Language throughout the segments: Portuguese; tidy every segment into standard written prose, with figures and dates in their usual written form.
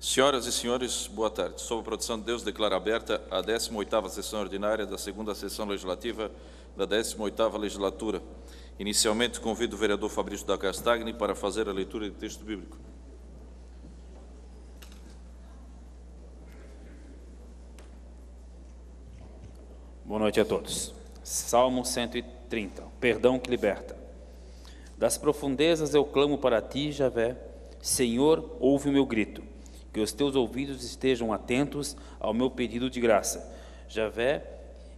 Senhoras e senhores, boa tarde. Sob a proteção de Deus, declaro aberta a 18ª sessão ordinária da 2ª sessão legislativa da 18ª legislatura. Inicialmente, convido o vereador Fabrício da Castagni para fazer a leitura de texto bíblico. Boa noite a todos. Salmo 130, o perdão que liberta. Das profundezas eu clamo para ti, Javé. Senhor, ouve o meu grito. Que os teus ouvidos estejam atentos ao meu pedido de graça. Javé,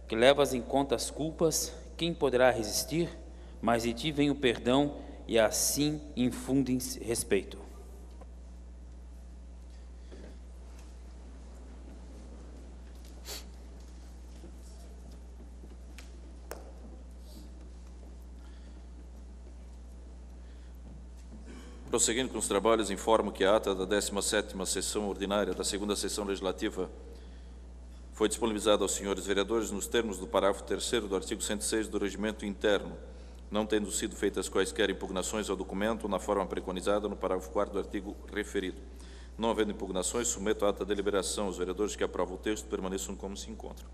que levas em conta as culpas, quem poderá resistir? Mas de ti vem o perdão e assim infundem respeito. Prosseguindo com os trabalhos, informo que a ata da 17ª sessão ordinária da 2ª sessão legislativa foi disponibilizada aos senhores vereadores nos termos do parágrafo 3º do artigo 106 do Regimento Interno, não tendo sido feitas quaisquer impugnações ao documento na forma preconizada no parágrafo 4º do artigo referido. Não havendo impugnações, submeto a ata de deliberação. Os vereadores que aprovam o texto permaneçam como se encontram.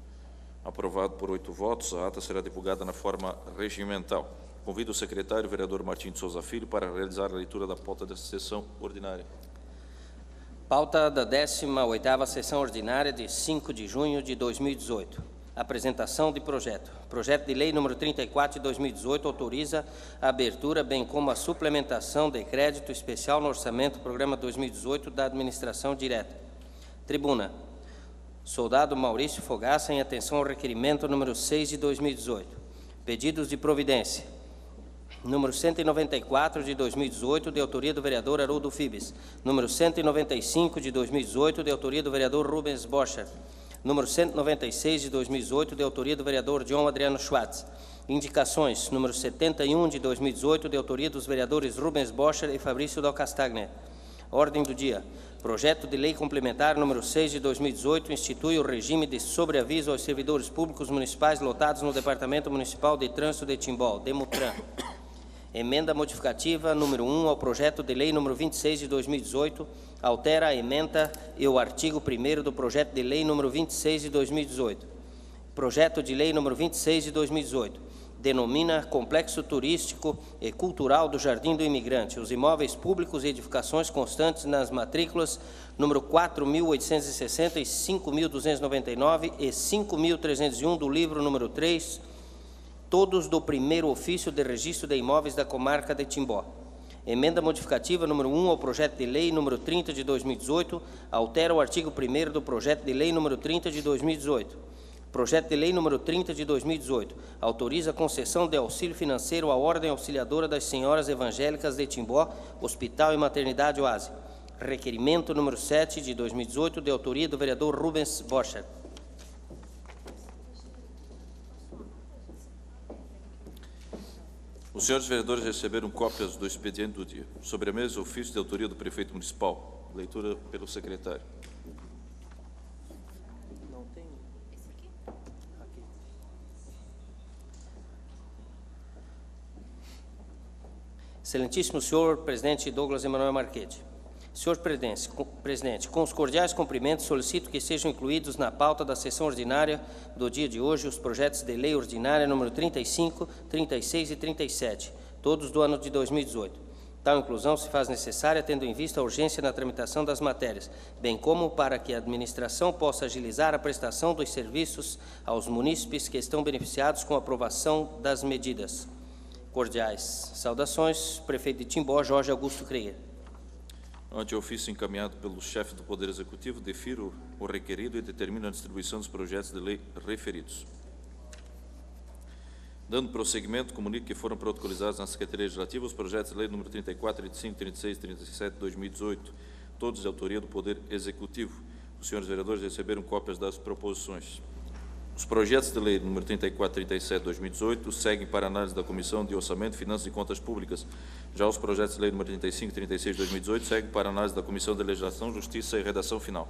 Aprovado por 8 votos, a ata será divulgada na forma regimental. Convido o secretário, o vereador Martim de Souza Filho, para realizar a leitura da pauta desta sessão ordinária. Pauta da 18ª sessão ordinária de 5 de junho de 2018. Apresentação de projeto. Projeto de lei número 34 de 2018 autoriza a abertura, bem como a suplementação de crédito especial no orçamento programa 2018 da administração direta. Tribuna. Soldado Maurício Fogaça, em atenção ao requerimento número 6 de 2018. Pedidos de providência. Número 194 de 2018, de autoria do vereador Haroldo Fibes. Número 195 de 2018, de autoria do vereador Rubens Bocher. Número 196 de 2018, de autoria do vereador John Adriano Schwartz. Indicações. Número 71 de 2018, de autoria dos vereadores Rubens Bocher e Fabrício da Castagni. Ordem do dia. Projeto de lei complementar número 6 de 2018 institui o regime de sobreaviso aos servidores públicos municipais lotados no Departamento Municipal de Trânsito de Timbó, Demutran. Emenda modificativa número 1 ao projeto de lei número 26 de 2018, altera a emenda e o artigo 1º do projeto de lei número 26 de 2018. Projeto de lei número 26 de 2018, denomina Complexo Turístico e Cultural do Jardim do Imigrante, os imóveis públicos e edificações constantes nas matrículas número 4.860 e 5.299 e 5.301 do livro número 3, todos do primeiro ofício de registro de imóveis da comarca de Timbó. Emenda modificativa número 1 ao projeto de lei número 30 de 2018, altera o artigo 1º do projeto de lei número 30 de 2018. Projeto de lei número 30 de 2018, autoriza a concessão de auxílio financeiro à Ordem Auxiliadora das Senhoras Evangélicas de Timbó, Hospital e Maternidade Oase. Requerimento número 7 de 2018, de autoria do vereador Rubens Bocher. Os senhores vereadores receberam cópias do expediente do dia. Sobre a mesa, ofício de autoria do prefeito municipal. Leitura pelo secretário. Não tem. Esse aqui? Aqui. Excelentíssimo senhor presidente Douglas Emanuel Marchetti. Senhor presidente, com os cordiais cumprimentos, solicito que sejam incluídos na pauta da sessão ordinária do dia de hoje os projetos de lei ordinária número 35, 36 e 37, todos do ano de 2018. Tal inclusão se faz necessária tendo em vista a urgência na tramitação das matérias, bem como para que a administração possa agilizar a prestação dos serviços aos munícipes que estão beneficiados com a aprovação das medidas. Cordiais saudações, prefeito de Timbó, Jorge Augusto Krieger. Ante o ofício encaminhado pelo chefe do Poder Executivo, defiro o requerido e determino a distribuição dos projetos de lei referidos. Dando prosseguimento, comunico que foram protocolizados na Secretaria Legislativa os projetos de lei número 34, 35, 36 e 37 de 2018, todos de autoria do Poder Executivo. Os senhores vereadores receberam cópias das proposições. Os projetos de lei número 34 e 37 de 2018 seguem para análise da Comissão de Orçamento, Finanças e Contas Públicas. Já os projetos de lei número 35 e 36 de 2018 seguem para análise da Comissão de Legislação, Justiça e Redação Final.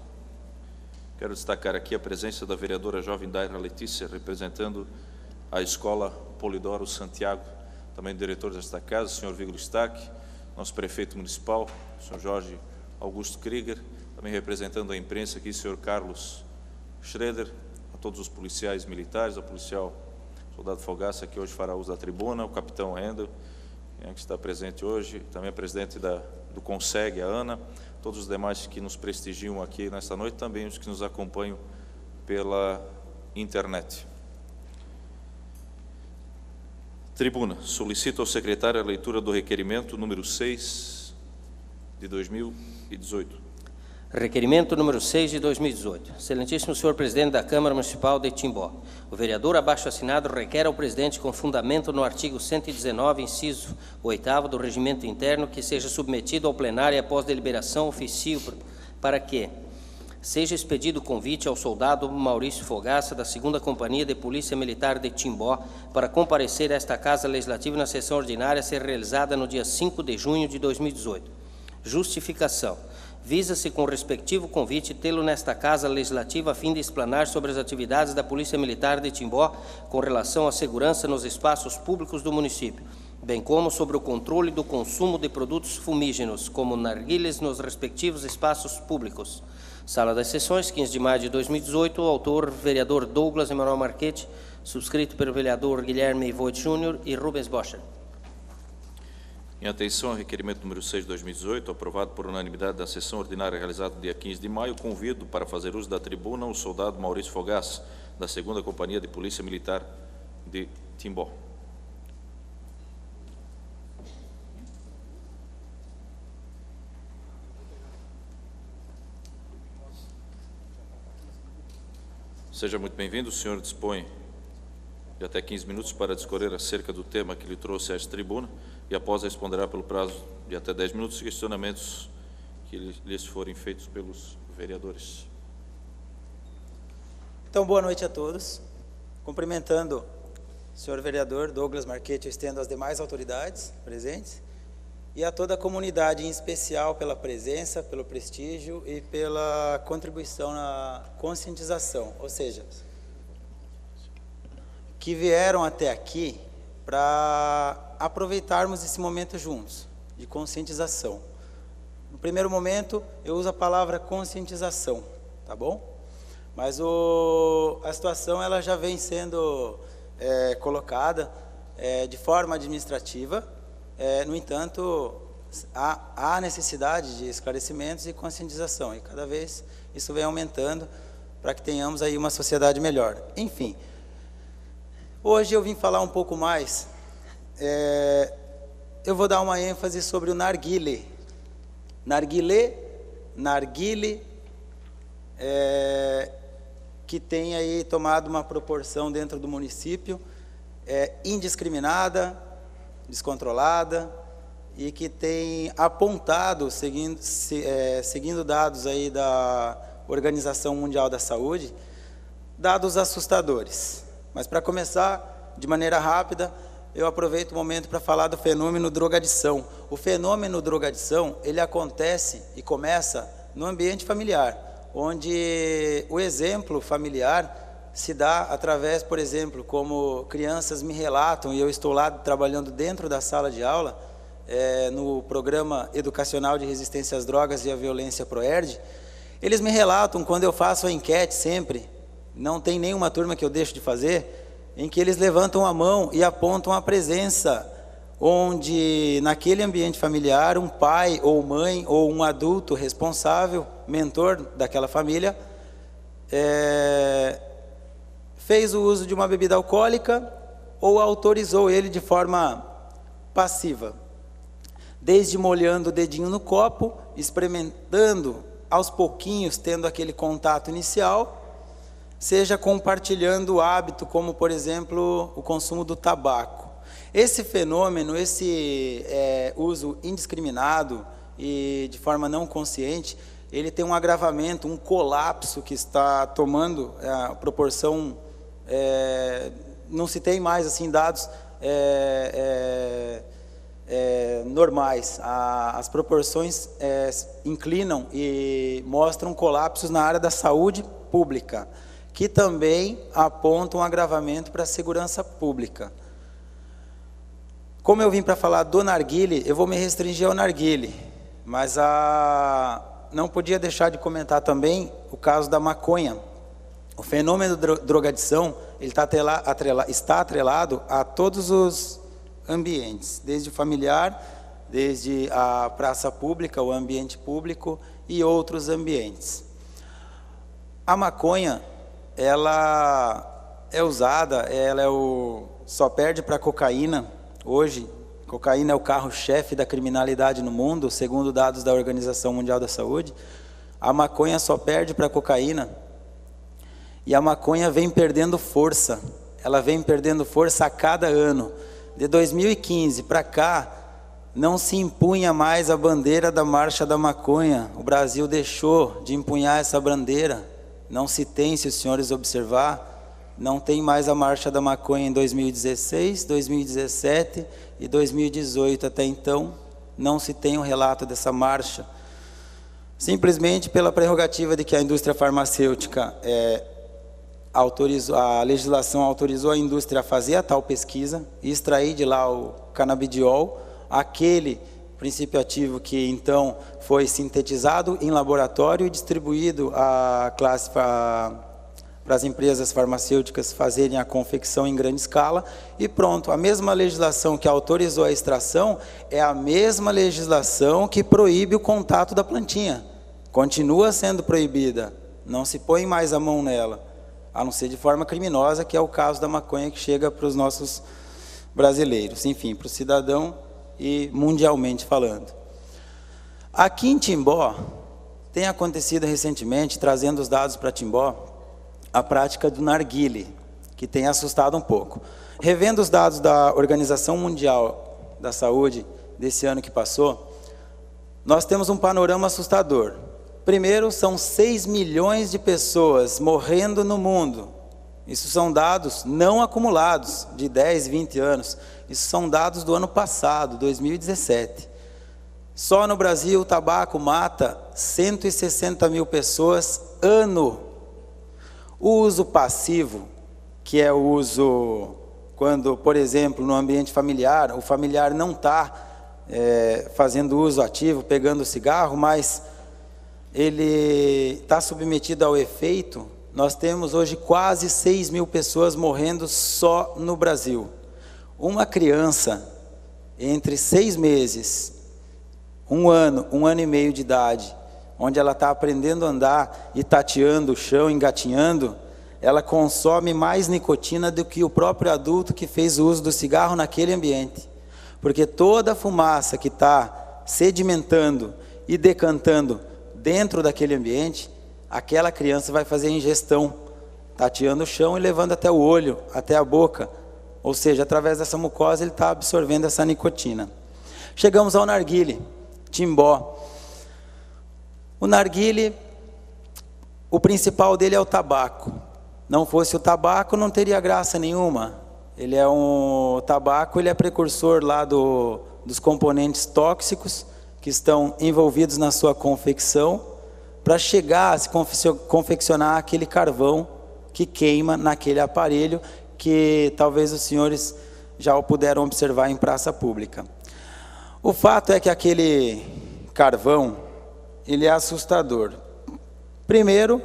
Quero destacar aqui a presença da vereadora jovem Daira Letícia, representando a Escola Polidoro Santiago, também diretor desta casa, o senhor Vigor Stack, nosso prefeito municipal, o senhor Jorge Augusto Krieger, Também representando a imprensa aqui, senhor Carlos Schroeder, a todos os policiais militares, ao policial soldado Fogaça, que hoje fará uso da tribuna, o capitão Rendel, que está presente hoje, também a presidente do CONSEG, a Ana, todos os demais que nos prestigiam aqui nesta noite, também os que nos acompanham pela internet. Tribuna, solicito ao secretário a leitura do requerimento número 6 de 2018. Requerimento número 6 de 2018. Excelentíssimo senhor presidente da Câmara Municipal de Timbó, o vereador abaixo assinado requer ao presidente, com fundamento no artigo 119, inciso 8º do Regimento Interno, que seja submetido ao plenário após deliberação ofício para que seja expedido convite ao soldado Maurício Fogaça, da 2ª Companhia de Polícia Militar de Timbó, para comparecer a esta Casa Legislativa na sessão ordinária a ser realizada no dia 5 de junho de 2018. Justificação. Visa-se, com o respectivo convite, tê-lo nesta Casa Legislativa a fim de explanar sobre as atividades da Polícia Militar de Timbó com relação à segurança nos espaços públicos do município, bem como sobre o controle do consumo de produtos fumígenos, como narguilés, nos respectivos espaços públicos. Sala das Sessões, 15 de maio de 2018, autor, vereador Douglas Emanuel Marchetti, subscrito pelo vereador Guilherme Voigt Júnior e Rubens Bocher. Em atenção ao requerimento número 6 de 2018, aprovado por unanimidade da sessão ordinária realizada no dia 15 de maio, convido para fazer uso da tribuna o soldado Maurício Fogaça, da 2ª Companhia de Polícia Militar de Timbó. Seja muito bem-vindo. O senhor dispõe de até 15 minutos para discorrer acerca do tema que lhe trouxe a esta tribuna e após responderá pelo prazo de até 10 minutos questionamentos que lhes forem feitos pelos vereadores. Então, boa noite a todos. Cumprimentando o senhor vereador Douglas Marchetti, eu estendo às demais autoridades presentes e a toda a comunidade, em especial pela presença, pelo prestígio e pela contribuição na conscientização, ou seja, que vieram até aqui para aproveitarmos esse momento juntos, de conscientização. No primeiro momento, eu uso a palavra conscientização, tá bom? Mas a situação ela já vem sendo colocada de forma administrativa, no entanto, há necessidade de esclarecimentos e conscientização, e cada vez isso vem aumentando para que tenhamos aí uma sociedade melhor. Enfim, hoje eu vim falar um pouco mais, eu vou dar uma ênfase sobre o narguilé. Narguilé, que tem aí tomado uma proporção dentro do município indiscriminada, descontrolada, e que tem apontado, seguindo dados aí da Organização Mundial da Saúde, dados assustadores. Mas para começar, de maneira rápida, eu aproveito o momento para falar do fenômeno drogadição. O fenômeno drogadição, ele acontece e começa no ambiente familiar, onde o exemplo familiar se dá através, por exemplo, como crianças me relatam, e eu estou lá trabalhando dentro da sala de aula, no Programa Educacional de Resistência às Drogas e à Violência PROERD, eles me relatam, quando eu faço a enquete sempre, não tem nenhuma turma que eu deixo de fazer, em que eles levantam a mão e apontam a presença, onde naquele ambiente familiar, um pai ou mãe ou um adulto responsável, mentor daquela família, fez o uso de uma bebida alcoólica ou autorizou ele de forma passiva, desde molhando o dedinho no copo, experimentando aos pouquinhos, tendo aquele contato inicial, seja compartilhando o hábito, como por exemplo o consumo do tabaco. Esse fenômeno, esse uso indiscriminado e de forma não consciente, ele tem um agravamento, um colapso que está tomando a proporção, não se tem mais assim dados normais, as proporções inclinam e mostram colapsos na área da saúde pública, que também apontam um agravamento para a segurança pública. Como eu vim para falar do narguilé, eu vou me restringir ao narguilé, mas não podia deixar de comentar também o caso da maconha. O fenômeno da drogadição ele está atrelado a todos os ambientes, desde o familiar, desde a praça pública, o ambiente público e outros ambientes. A maconha, ela é usada, só perde para a cocaína. Hoje, cocaína é o carro-chefe da criminalidade no mundo, segundo dados da Organização Mundial da Saúde. A maconha só perde para a cocaína. E a maconha vem perdendo força. Ela vem perdendo força a cada ano. De 2015 para cá, não se empunha mais a bandeira da Marcha da Maconha. O Brasil deixou de empunhar essa bandeira. Não se tem, se os senhores observar, não tem mais a Marcha da Maconha em 2016, 2017 e 2018. Até então, não se tem um relato dessa marcha. Simplesmente pela prerrogativa de que a indústria farmacêutica a legislação autorizou a indústria a fazer a tal pesquisa e extrair de lá o canabidiol, aquele princípio ativo que então foi sintetizado em laboratório e distribuído para as empresas farmacêuticas fazerem a confecção em grande escala e pronto. A mesma legislação que autorizou a extração é a mesma legislação que proíbe o contato da plantinha. Continua sendo proibida, não se põe mais a mão nela, a não ser de forma criminosa, que é o caso da maconha que chega para os nossos brasileiros, enfim, para o cidadão e mundialmente falando. Aqui em Timbó, tem acontecido recentemente, trazendo os dados para Timbó, a prática do narguile, que tem assustado um pouco. Revendo os dados da Organização Mundial da Saúde desse ano que passou, nós temos um panorama assustador. Primeiro, são 6 milhões de pessoas morrendo no mundo. Isso são dados não acumulados, de 10, 20 anos. Isso são dados do ano passado, 2017. Só no Brasil, o tabaco mata 160 mil pessoas ano. O uso passivo, que é o uso quando, por exemplo, no ambiente familiar, o familiar não está fazendo uso ativo, pegando cigarro, mas ele está submetido ao efeito. Nós temos hoje quase 6 mil pessoas morrendo só no Brasil. Uma criança entre 6 meses, 1 ano e meio de idade, onde ela está aprendendo a andar e tateando o chão, engatinhando, ela consome mais nicotina do que o próprio adulto que fez o uso do cigarro naquele ambiente. Porque toda a fumaça que está sedimentando e decantando dentro daquele ambiente, aquela criança vai fazer ingestão, tateando o chão e levando até o olho, até a boca. Ou seja, através dessa mucosa ele está absorvendo essa nicotina. Chegamos ao narguile, Timbó. O narguile, o principal dele é o tabaco. Não fosse o tabaco, não teria graça nenhuma. Ele é um tabaco, ele é precursor lá dos componentes tóxicos que estão envolvidos na sua confecção, para chegar a se confeccionar aquele carvão que queima naquele aparelho que talvez os senhores já o puderam observar em praça pública. O fato é que aquele carvão, ele é assustador. Primeiro,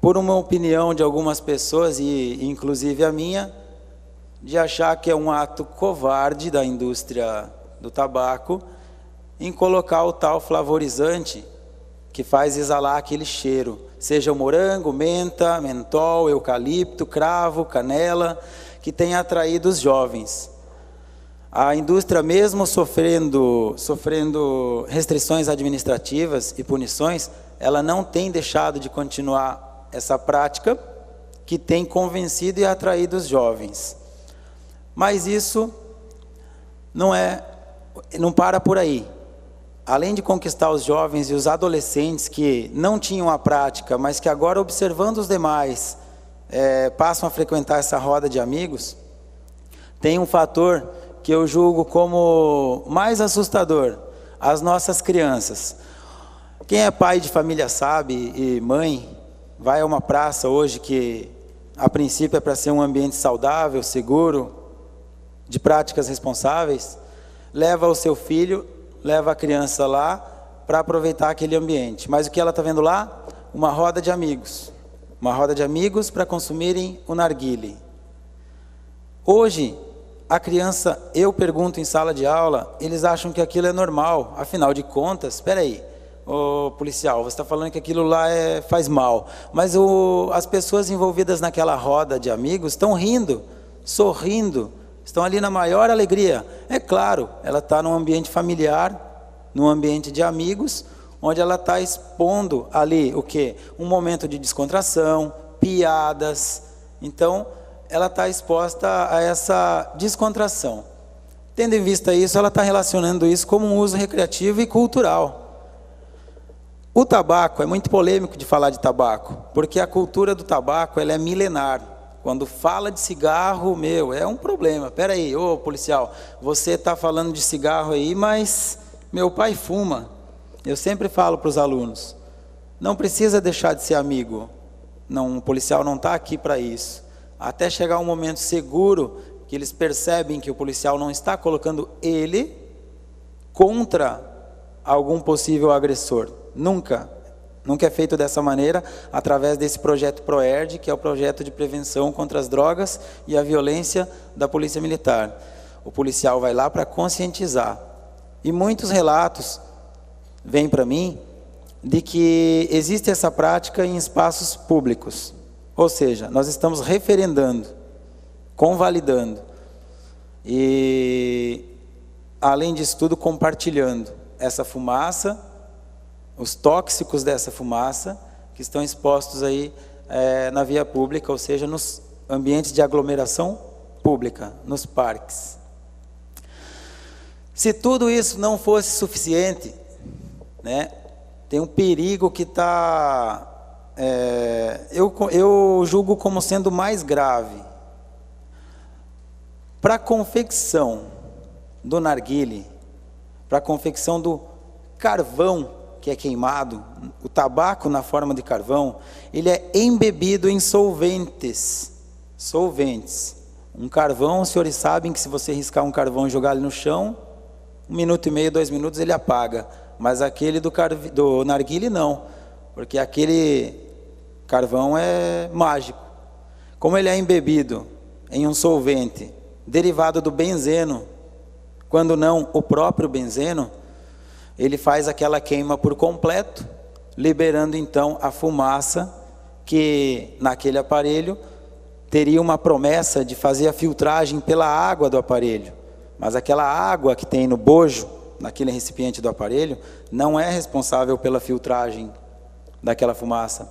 por uma opinião de algumas pessoas, e inclusive a minha, de achar que é um ato covarde da indústria do tabaco em colocar o tal flavorizante que faz exalar aquele cheiro, seja o morango, menta, mentol, eucalipto, cravo, canela, que tem atraído os jovens. A indústria, mesmo sofrendo restrições administrativas e punições, ela não tem deixado de continuar essa prática que tem convencido e atraído os jovens. Mas isso não para por aí. Além de conquistar os jovens e os adolescentes que não tinham a prática, mas que agora, observando os demais, passam a frequentar essa roda de amigos, tem um fator que eu julgo como mais assustador: as nossas crianças. Quem é pai de família sabe, e mãe, vai a uma praça hoje que a princípio é para ser um ambiente saudável, seguro, de práticas responsáveis, leva o seu filho, leva a criança lá, para aproveitar aquele ambiente. Mas o que ela está vendo lá? Uma roda de amigos. Uma roda de amigos para consumirem o narguile. Hoje, a criança, eu pergunto em sala de aula, eles acham que aquilo é normal. Afinal de contas, espera aí, ô policial, você está falando que aquilo lá faz mal. Mas as pessoas envolvidas naquela roda de amigos estão rindo, sorrindo, estão ali na maior alegria. É claro, ela está num ambiente familiar, num ambiente de amigos, onde ela está expondo ali o quê? Um momento de descontração, piadas. Então, ela está exposta a essa descontração. Tendo em vista isso, ela está relacionando isso como um uso recreativo e cultural. O tabaco, é muito polêmico de falar de tabaco, porque a cultura do tabaco ela é milenar. Quando fala de cigarro, é um problema. Espera aí, ô policial, você está falando de cigarro aí, mas meu pai fuma. Eu sempre falo para os alunos, não precisa deixar de ser amigo. Não, o policial não está aqui para isso. Até chegar um momento seguro que eles percebem que o policial não está colocando ele contra algum possível agressor. Nunca é feito dessa maneira, através desse projeto PROERD, que é o projeto de prevenção contra as drogas e a violência da Polícia Militar. O policial vai lá para conscientizar. E muitos relatos vêm para mim de que existe essa prática em espaços públicos. Ou seja, nós estamos referendando, convalidando e, além disso tudo, compartilhando essa fumaça, os tóxicos dessa fumaça que estão expostos aí na via pública, ou seja, nos ambientes de aglomeração pública, nos parques. Se tudo isso não fosse suficiente, né, tem um perigo que está... eu julgo como sendo mais grave. Para a confecção do narguile, para a confecção do carvão que é queimado, o tabaco na forma de carvão, ele é embebido em solventes. Um carvão, os senhores sabem que se você riscar um carvão e jogar ele no chão, 1 minuto e meio, 2 minutos ele apaga. Mas aquele do narguile não, porque aquele carvão é mágico. Como ele é embebido em um solvente derivado do benzeno, quando não o próprio benzeno, ele faz aquela queima por completo, liberando então a fumaça que naquele aparelho teria uma promessa de fazer a filtragem pela água do aparelho. Mas aquela água que tem no bojo, naquele recipiente do aparelho, não é responsável pela filtragem daquela fumaça.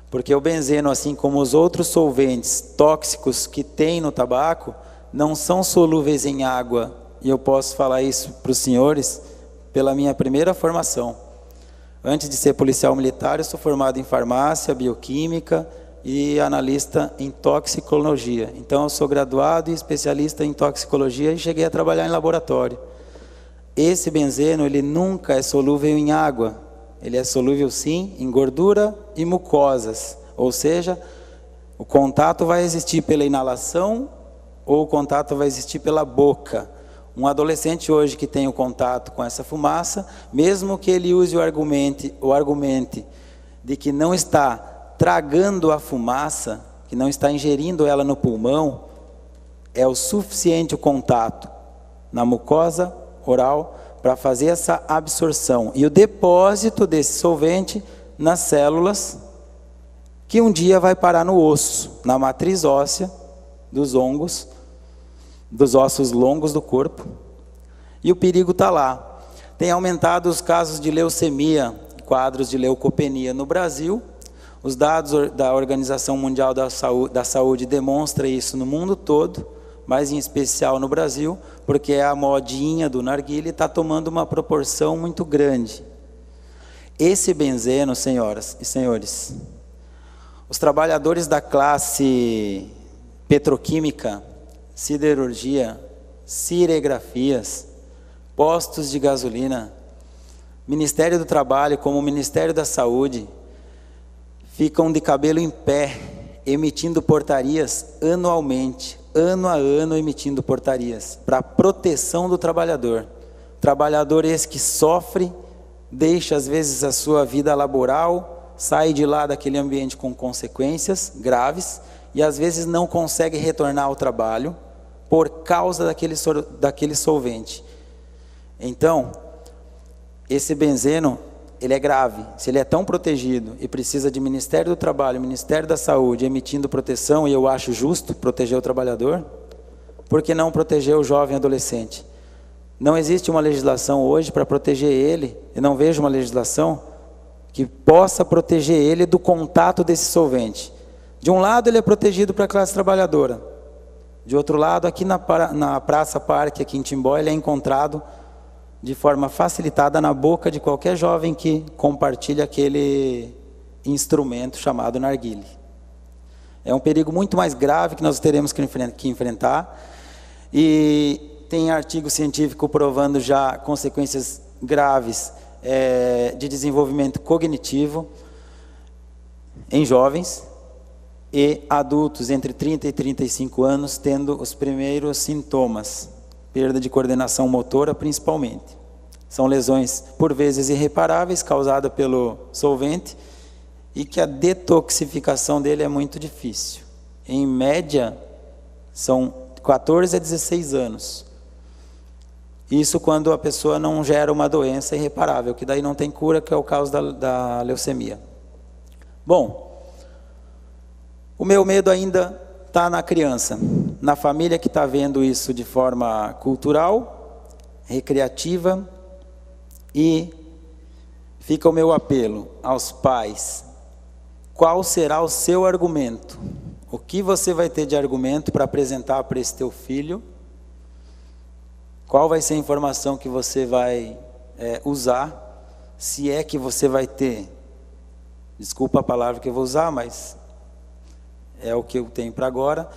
Porque o benzeno, assim como os outros solventes tóxicos que tem no tabaco, não são solúveis em água. E eu posso falar isso para os senhores pela minha primeira formação. Antes de ser policial militar, eu sou formado em farmácia, bioquímica e analista em toxicologia. Então, eu sou graduado e especialista em toxicologia e cheguei a trabalhar em laboratório. Esse benzeno, ele nunca é solúvel em água. Ele é solúvel, sim, em gordura e mucosas. Ou seja, o contato vai existir pela inalação ou o contato vai existir pela boca. Um adolescente hoje que tem o contato com essa fumaça, mesmo que ele use o argumente de que não está tragando a fumaça, que não está ingerindo ela no pulmão, é o suficiente o contato na mucosa oral para fazer essa absorção e o depósito desse solvente nas células, que um dia vai parar no osso, na matriz óssea dos ongos, dos ossos longos do corpo, e o perigo está lá. Tem aumentado os casos de leucemia, quadros de leucopenia no Brasil. Os dados da Organização Mundial da Saúde demonstram isso no mundo todo, mas em especial no Brasil, porque a modinha do narguile está tomando uma proporção muito grande. Esse benzeno, senhoras e senhores, os trabalhadores da classe petroquímica, siderurgia, ciregrafias, postos de gasolina, Ministério do Trabalho, como o Ministério da Saúde, ficam de cabelo em pé, emitindo portarias anualmente, ano a ano emitindo portarias, para proteção do trabalhador. Trabalhador esse que sofre deixa às vezes a sua vida laboral, sai de lá daquele ambiente com consequências graves e às vezes não consegue retornar ao trabalho por causa daquele solvente. Então, esse benzeno, ele é grave. Se ele é tão protegido e precisa de Ministério do Trabalho, Ministério da Saúde emitindo proteção, e eu acho justo proteger o trabalhador, por que não proteger o jovem adolescente? Não existe uma legislação hoje para proteger ele, eu não vejo uma legislação que possa proteger ele do contato desse solvente. De um lado ele é protegido para a classe trabalhadora, de outro lado, aqui na Praça Parque, aqui em Timbó, ele é encontrado de forma facilitada na boca de qualquer jovem que compartilha aquele instrumento chamado narguile. É um perigo muito mais grave que nós teremos que enfrentar, e tem artigo científico provando já consequências graves de desenvolvimento cognitivo em jovens e adultos entre 30 e 35 anos tendo os primeiros sintomas, perda de coordenação motora principalmente. São lesões por vezes irreparáveis causadas pelo solvente e que a detoxificação dele é muito difícil. Em média, são 14 a 16 anos. Isso quando a pessoa não gera uma doença irreparável, que daí não tem cura, que é o caso da leucemia. Bom, o meu medo ainda está na criança, na família que está vendo isso de forma cultural, recreativa, e fica o meu apelo aos pais. Qual será o seu argumento? O que você vai ter de argumento para apresentar para esse teu filho? Qual vai ser a informação que você vai usar? Se é que você vai ter, desculpa a palavra que eu vou usar, mas é o que eu tenho para agora.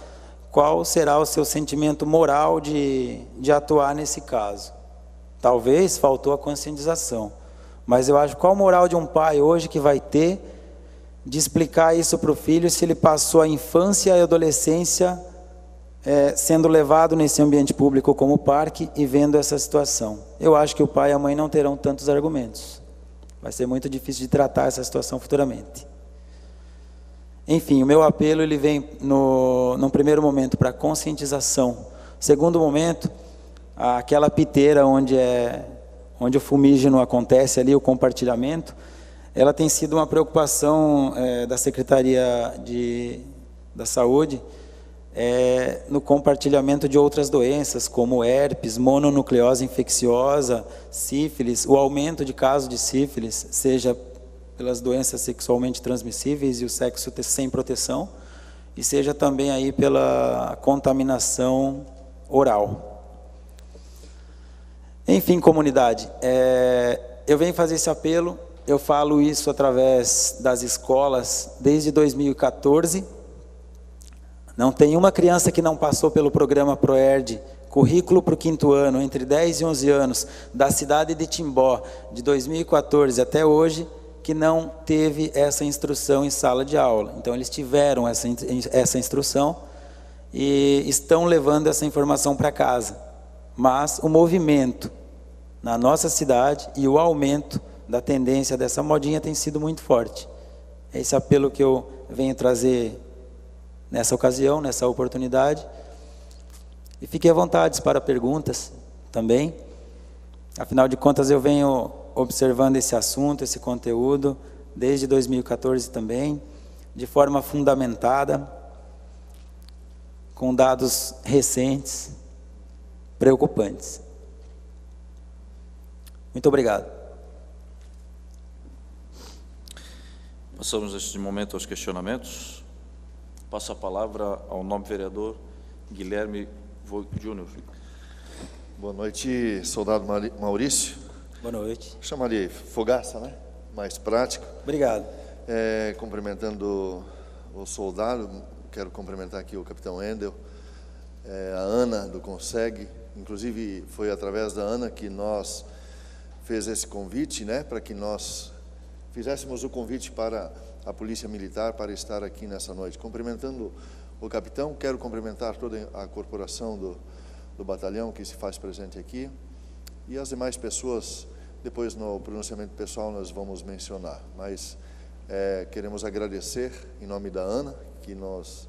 Qual será o seu sentimento moral de atuar nesse caso? Talvez faltou a conscientização, mas eu acho, qual a moral de um pai hoje que vai ter de explicar isso para o filho se ele passou a infância e a adolescência sendo levado nesse ambiente público como o parque e vendo essa situação? Eu acho que o pai e a mãe não terão tantos argumentos. Vai ser muito difícil de tratar essa situação futuramente. Enfim, o meu apelo ele vem num primeiro momento para conscientização. Segundo momento, aquela piteira onde o fumígeno acontece ali, o compartilhamento, ela tem sido uma preocupação da Secretaria da Saúde, no compartilhamento de outras doenças, como herpes, mononucleose infecciosa, sífilis, o aumento de casos de sífilis, seja pelas doenças sexualmente transmissíveis e o sexo sem proteção, e seja também aí pela contaminação oral. Enfim, comunidade, eu venho fazer esse apelo, eu falo isso através das escolas desde 2014, não tem uma criança que não passou pelo programa ProERD, currículo para o 5º ano, entre 10 e 11 anos, da cidade de Timbó, de 2014 até hoje, que não teve essa instrução em sala de aula. Então, eles tiveram essa instrução e estão levando essa informação para casa. Mas o movimento na nossa cidade e o aumento da tendência dessa modinha tem sido muito forte. É esse apelo que eu venho trazer nessa ocasião, nessa oportunidade. E fiquem à vontade para perguntas também. Afinal de contas, eu venho observando esse assunto, esse conteúdo, desde 2014 também, de forma fundamentada, com dados recentes, preocupantes. Muito obrigado. Passamos neste momento aos questionamentos. Passo a palavra ao nobre vereador Guilherme Voigt Júnior. Boa noite, soldado Maurício. Boa noite. Chamaria Fogaça, né? Mais prático. Obrigado. Cumprimentando o soldado, quero cumprimentar aqui o capitão Endel, a Ana do Conseg. Inclusive, foi através da Ana que nós fez esse convite, né? Para que nós fizéssemos o convite para a Polícia Militar para estar aqui nessa noite. Cumprimentando o capitão, quero cumprimentar toda a corporação do batalhão que se faz presente aqui e as demais pessoas Depois, no pronunciamento pessoal, nós vamos mencionar. Mas queremos agradecer, em nome da Ana, que nos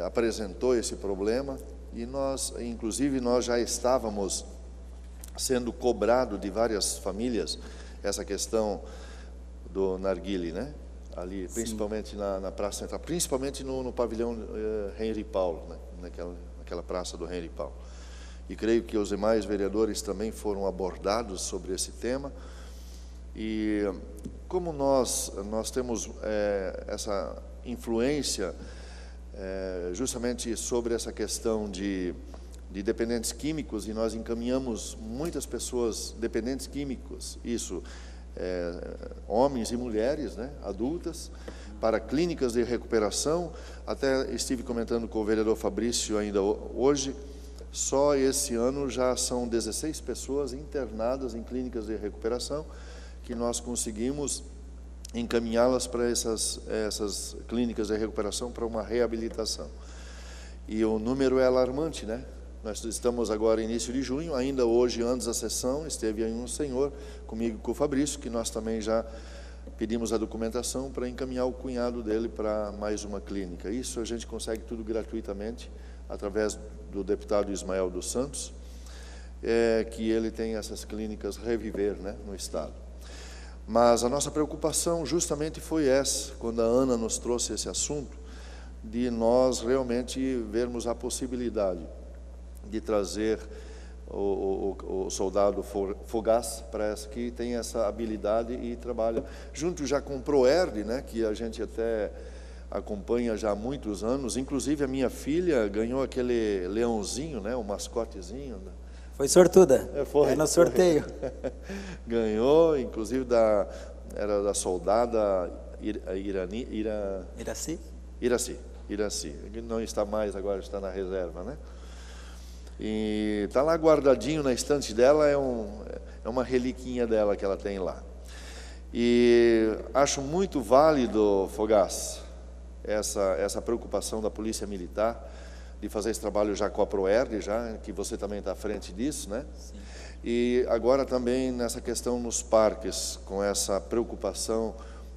apresentou esse problema. E nós, inclusive, nós já estávamos sendo cobrado de várias famílias essa questão do narguile, né? Ali, principalmente na Praça Central, principalmente no pavilhão Henri Paulo, né? naquela praça do Henri Paulo. E creio que os demais vereadores também foram abordados sobre esse tema. E como nós temos essa influência justamente sobre essa questão de dependentes químicos, e nós encaminhamos muitas pessoas dependentes químicos, isso, homens e mulheres, né, adultas, para clínicas de recuperação. Até estive comentando com o vereador Fabrício ainda hoje, só esse ano já são 16 pessoas internadas em clínicas de recuperação, que nós conseguimos encaminhá-las para essas clínicas de recuperação para uma reabilitação. E o número é alarmante, né? Nós estamos agora início de junho, ainda hoje, antes da sessão, esteve aí um senhor comigo, com o Fabrício, que nós também já pedimos a documentação para encaminhar o cunhado dele para mais uma clínica. Isso a gente consegue tudo gratuitamente, através do deputado Ismael dos Santos, que ele tem essas clínicas Reviver, né, no estado. Mas a nossa preocupação justamente foi essa, quando a Ana nos trouxe esse assunto, de nós realmente vermos a possibilidade de trazer o soldado Fogás para essa, que tem essa habilidade e trabalha junto já com o Proerd, né, que a gente até acompanha já há muitos anos. Inclusive a minha filha ganhou aquele leãozinho, né, o mascotezinho, né? Foi sortuda, foi no sorteio. Ganhou, inclusive era da soldada Iraci, que não está mais agora, está na reserva, né? E está lá guardadinho na estante dela, é uma reliquinha dela que ela tem lá. E acho muito válido, Fogás, essa preocupação da Polícia Militar, de fazer esse trabalho já com a Proerd, já, que você também está à frente disso, né? Sim. E agora também nessa questão nos parques, com essa preocupação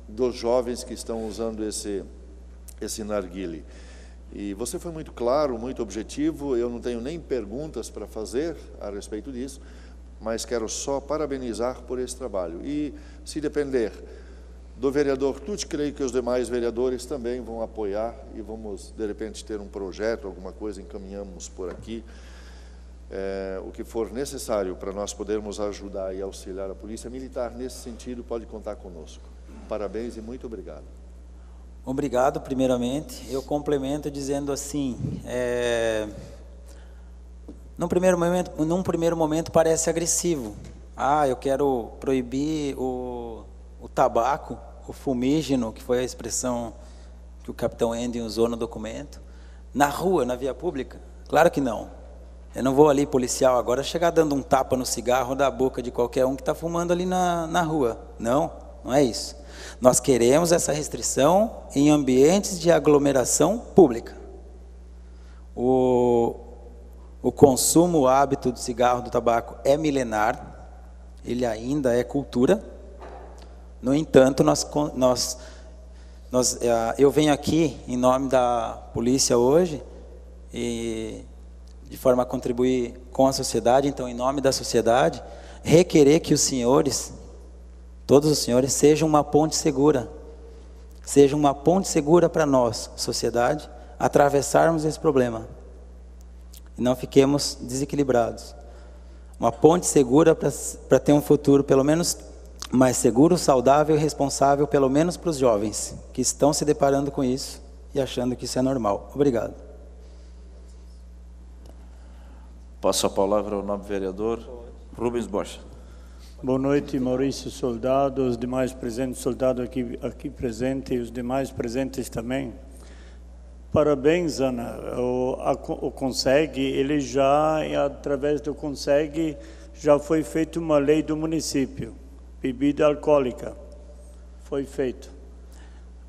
dos jovens que estão usando esse narguile. E você foi muito claro, muito objetivo, eu não tenho nem perguntas para fazer a respeito disso, mas quero só parabenizar por esse trabalho. E, se depender do vereador Tucci, creio que os demais vereadores também vão apoiar e vamos, de repente, ter um projeto, alguma coisa, encaminhamos por aqui, o que for necessário para nós podermos ajudar e auxiliar a Polícia Militar, nesse sentido, pode contar conosco. Parabéns e muito obrigado. Obrigado, primeiramente. Eu complemento dizendo assim, num primeiro momento parece agressivo. Eu quero proibir o tabaco, o fumígeno, que foi a expressão que o capitão Andy usou no documento, na rua, na via pública. Claro que não. Eu não vou ali, policial, agora chegar dando um tapa no cigarro da boca de qualquer um que está fumando ali na rua. Não, não é isso. Nós queremos essa restrição em ambientes de aglomeração pública. O consumo, o hábito do cigarro, do tabaco é milenar, ele ainda é cultura. No entanto, eu venho aqui em nome da polícia hoje, e de forma a contribuir com a sociedade, então em nome da sociedade, requerer que os senhores, todos os senhores, sejam uma ponte segura. Sejam uma ponte segura para nós, sociedade, atravessarmos esse problema. E não fiquemos desequilibrados. Uma ponte segura para ter um futuro, pelo menos, mais seguro, saudável e responsável, pelo menos para os jovens, que estão se deparando com isso e achando que isso é normal. Obrigado. Passo a palavra ao nobre vereador Rubens Bosch. Boa noite, Maurício Soldado, os demais presentes, soldado aqui presente e os demais presentes também. Parabéns, Ana. O CONSEG, ele já, através do CONSEG, já foi feita uma lei do município, bebida alcoólica, foi feito.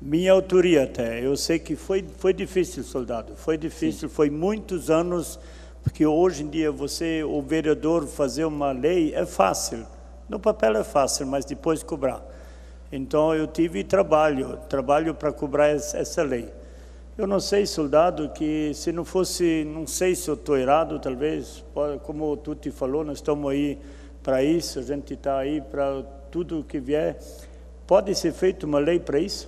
Minha autoria até, eu sei que foi difícil, soldado, foi difícil, sim. Foi muitos anos, porque hoje em dia o vereador fazer uma lei é fácil. No papel é fácil, mas depois cobrar. Então, eu tive trabalho para cobrar essa lei. Eu não sei, soldado, que se não fosse, não sei se eu estou errado, talvez, como tu te falou, nós estamos aí para isso, a gente está aí para tudo que vier. Pode ser feita uma lei para isso?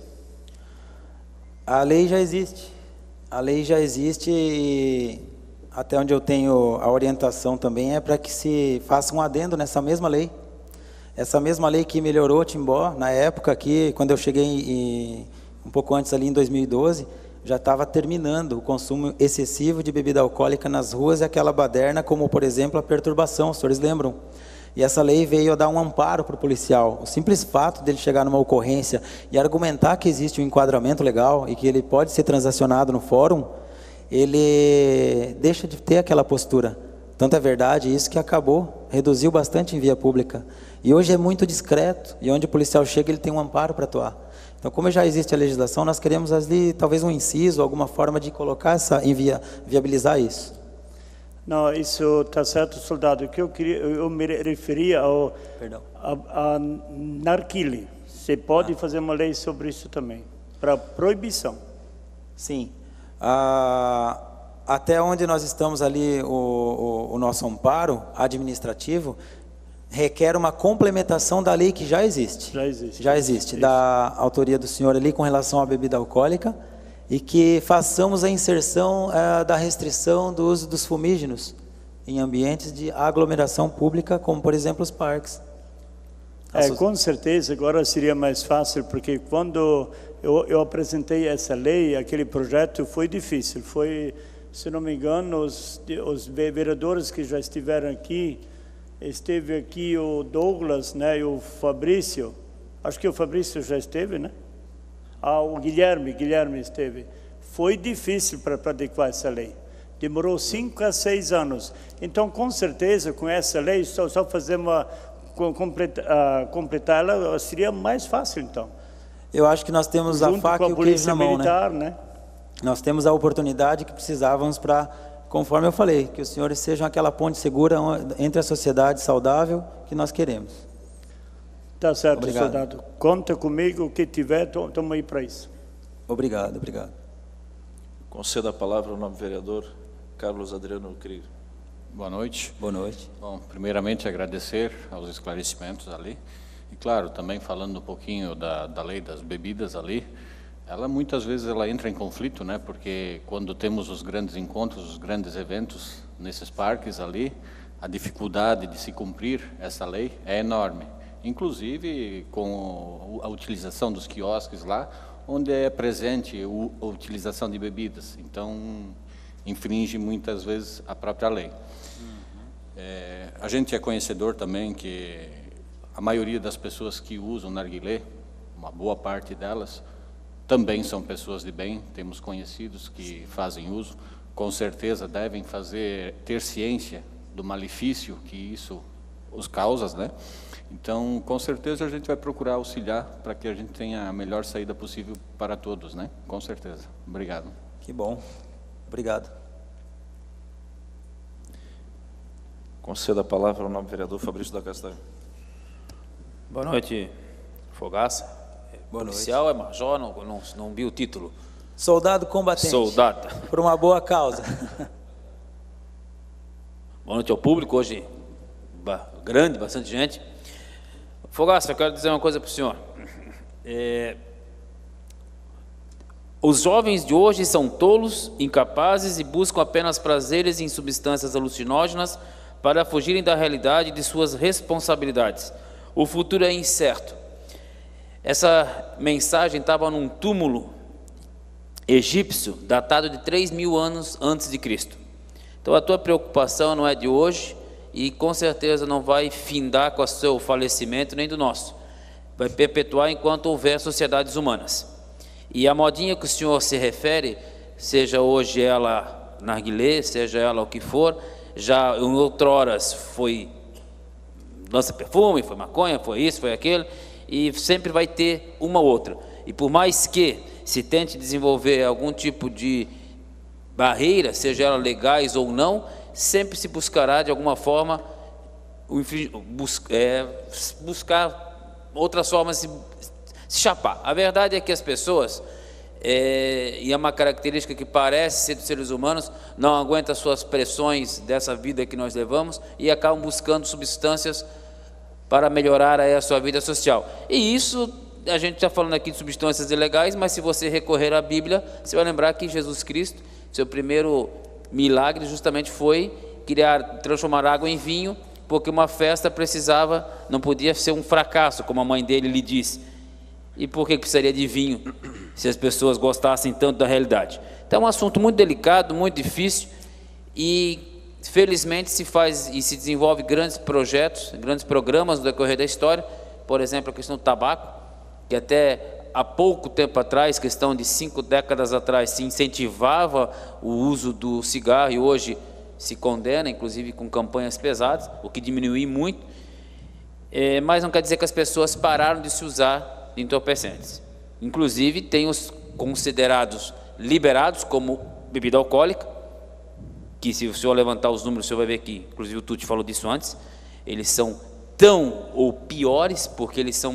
A lei já existe. A lei já existe e até onde eu tenho a orientação também é para que se faça um adendo nessa mesma lei. Essa mesma lei que melhorou Timbó, na época aqui, quando eu cheguei um pouco antes ali em 2012, já estava terminando o consumo excessivo de bebida alcoólica nas ruas e aquela baderna, como por exemplo a perturbação, os senhores lembram? E essa lei veio a dar um amparo para o policial. O simples fato dele chegar numa ocorrência e argumentar que existe um enquadramento legal e que ele pode ser transacionado no fórum, ele deixa de ter aquela postura. Tanto é verdade isso que acabou, reduziu bastante em via pública. E hoje é muito discreto, e onde o policial chega ele tem um amparo para atuar. Então, como já existe a legislação, nós queremos ali talvez um inciso, alguma forma de colocar viabilizar isso. Não, isso está certo, soldado. O que eu me referia a narguilé. Você pode fazer uma lei sobre isso também, para proibição. Sim. Até onde nós estamos ali, o nosso amparo administrativo requer uma complementação da lei que já existe. Já existe, da autoria do senhor ali com relação à bebida alcoólica, e que façamos a inserção da restrição do uso dos fumígenos em ambientes de aglomeração pública, como por exemplo os parques. Com certeza, agora seria mais fácil, porque quando eu apresentei essa lei, aquele projeto foi difícil. Foi, se não me engano, os vereadores que já estiveram aqui, esteve aqui o Douglas, né, e o Fabrício, acho que o Fabrício já esteve, né? O Guilherme esteve. Foi difícil para adequar essa lei. Demorou 5 a 6 anos. Então, com certeza, com essa lei, só fazer completar ela seria mais fácil, então. Eu acho que nós temos a faca e o queijo na mão, militar, né? Nós temos a oportunidade que precisávamos para, conforme eu falei, que os senhores sejam aquela ponte segura entre a sociedade saudável que nós queremos. Tá certo, obrigado. Soldado. Conta comigo, o que tiver, estamos aí para isso. Obrigado, obrigado. Concedo a palavra ao nobre vereador Carlos Adriano Krieger. Boa noite. Boa noite. Bom, primeiramente agradecer aos esclarecimentos ali. E claro, também falando um pouquinho da lei das bebidas ali, ela muitas vezes ela entra em conflito, né? Porque quando temos os grandes encontros, os grandes eventos nesses parques ali, a dificuldade de se cumprir essa lei é enorme. Inclusive com a utilização dos quiosques lá, onde é presente a utilização de bebidas. Então, infringe muitas vezes a própria lei. A gente é conhecedor também que a maioria das pessoas que usam narguilé, uma boa parte delas, também são pessoas de bem, temos conhecidos que fazem uso, com certeza devem ter ciência do malefício que isso os causa, né? Então, com certeza a gente vai procurar auxiliar para que a gente tenha a melhor saída possível para todos, né? Com certeza. Obrigado. Que bom. Obrigado. Concedo a palavra ao nobre vereador Fabrício da Castanha. Boa noite, Fogaça. Boa Policial noite. é major, não vi o título. Soldado combatente. Soldado. Por uma boa causa. Boa noite ao público, hoje grande, bastante gente. Fogaça, eu quero dizer uma coisa para o senhor. Os jovens de hoje são tolos, incapazes e buscam apenas prazeres em substâncias alucinógenas para fugirem da realidade de suas responsabilidades. O futuro é incerto. Essa mensagem estava num túmulo egípcio datado de 3.000 anos antes de Cristo. Então a tua preocupação não é de hoje e com certeza não vai findar com o seu falecimento nem do nosso. Vai perpetuar enquanto houver sociedades humanas. E a modinha que o senhor se refere, seja hoje ela narguilé, seja ela o que for, já em outroras foi lança-perfume, foi maconha, foi isso, foi aquilo, e sempre vai ter uma ou outra. E por mais que se tente desenvolver algum tipo de barreira, seja ela legais ou não, sempre se buscará de alguma forma buscar outras formas de se chapar. A verdade é que as pessoas, e é uma característica que parece ser dos seres humanos, não aguentam as suas pressões dessa vida que nós levamos e acabam buscando substâncias para melhorar aí a sua vida social. E isso, a gente está falando aqui de substâncias ilegais, mas se você recorrer à Bíblia, você vai lembrar que Jesus Cristo, seu primeiro milagre justamente foi transformar água em vinho, porque uma festa não podia ser um fracasso, como a mãe dele lhe disse. E por que precisaria de vinho, se as pessoas gostassem tanto da realidade? Então é um assunto muito delicado, muito difícil, e felizmente se faz e se desenvolve grandes projetos, grandes programas no decorrer da história. Por exemplo, a questão do tabaco, que até há pouco tempo atrás, questão de 5 décadas atrás, se incentivava o uso do cigarro, e hoje se condena, inclusive com campanhas pesadas, o que diminuiu muito, mas não quer dizer que as pessoas pararam de se usar de entorpecentes. Inclusive tem os considerados liberados como bebida alcoólica, que se o senhor levantar os números, o senhor vai ver que, inclusive o Tuti falou disso antes, eles são tão ou piores, porque eles são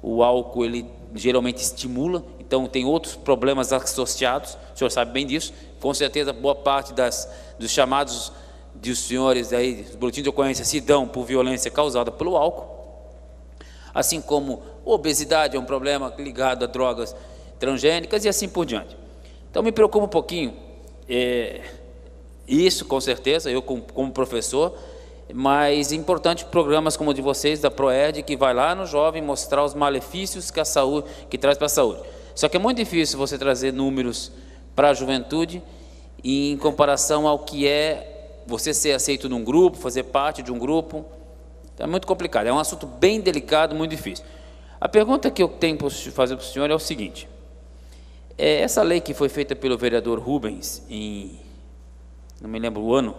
o álcool ele geralmente estimula, então tem outros problemas associados, o senhor sabe bem disso. Com certeza boa parte dos chamados dos senhores aí, os boletins de ocorrência se dão por violência causada pelo álcool, assim como obesidade é um problema ligado a drogas transgênicas e assim por diante. Então me preocupa um pouquinho, isso com certeza, eu como professor, mas é importante programas como o de vocês, da ProEd, que vai lá no jovem mostrar os malefícios que traz para a saúde. Só que é muito difícil você trazer números para a juventude em comparação ao que é você ser aceito num grupo, fazer parte de um grupo. Então, é muito complicado, é um assunto bem delicado, muito difícil. A pergunta que eu tenho para fazer para o senhor é o seguinte: essa lei que foi feita pelo vereador Rubens não me lembro o ano,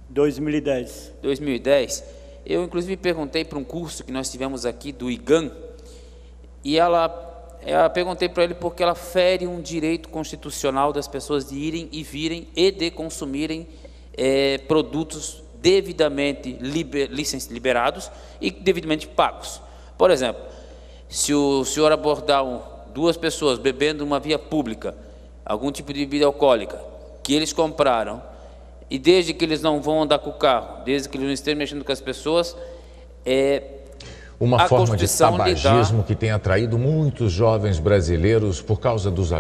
2010, eu inclusive perguntei para um curso que nós tivemos aqui do IGAN, e eu perguntei para ele porque ela fere um direito constitucional das pessoas de irem e virem e de consumirem produtos devidamente liberados e devidamente pagos. Por exemplo, se o senhor abordar 2 pessoas bebendo numa via pública algum tipo de bebida alcoólica que eles compraram, e desde que eles não vão andar com o carro, desde que eles não estejam mexendo com as pessoas, uma forma de tabagismo que tem atraído muitos jovens brasileiros por causa dos...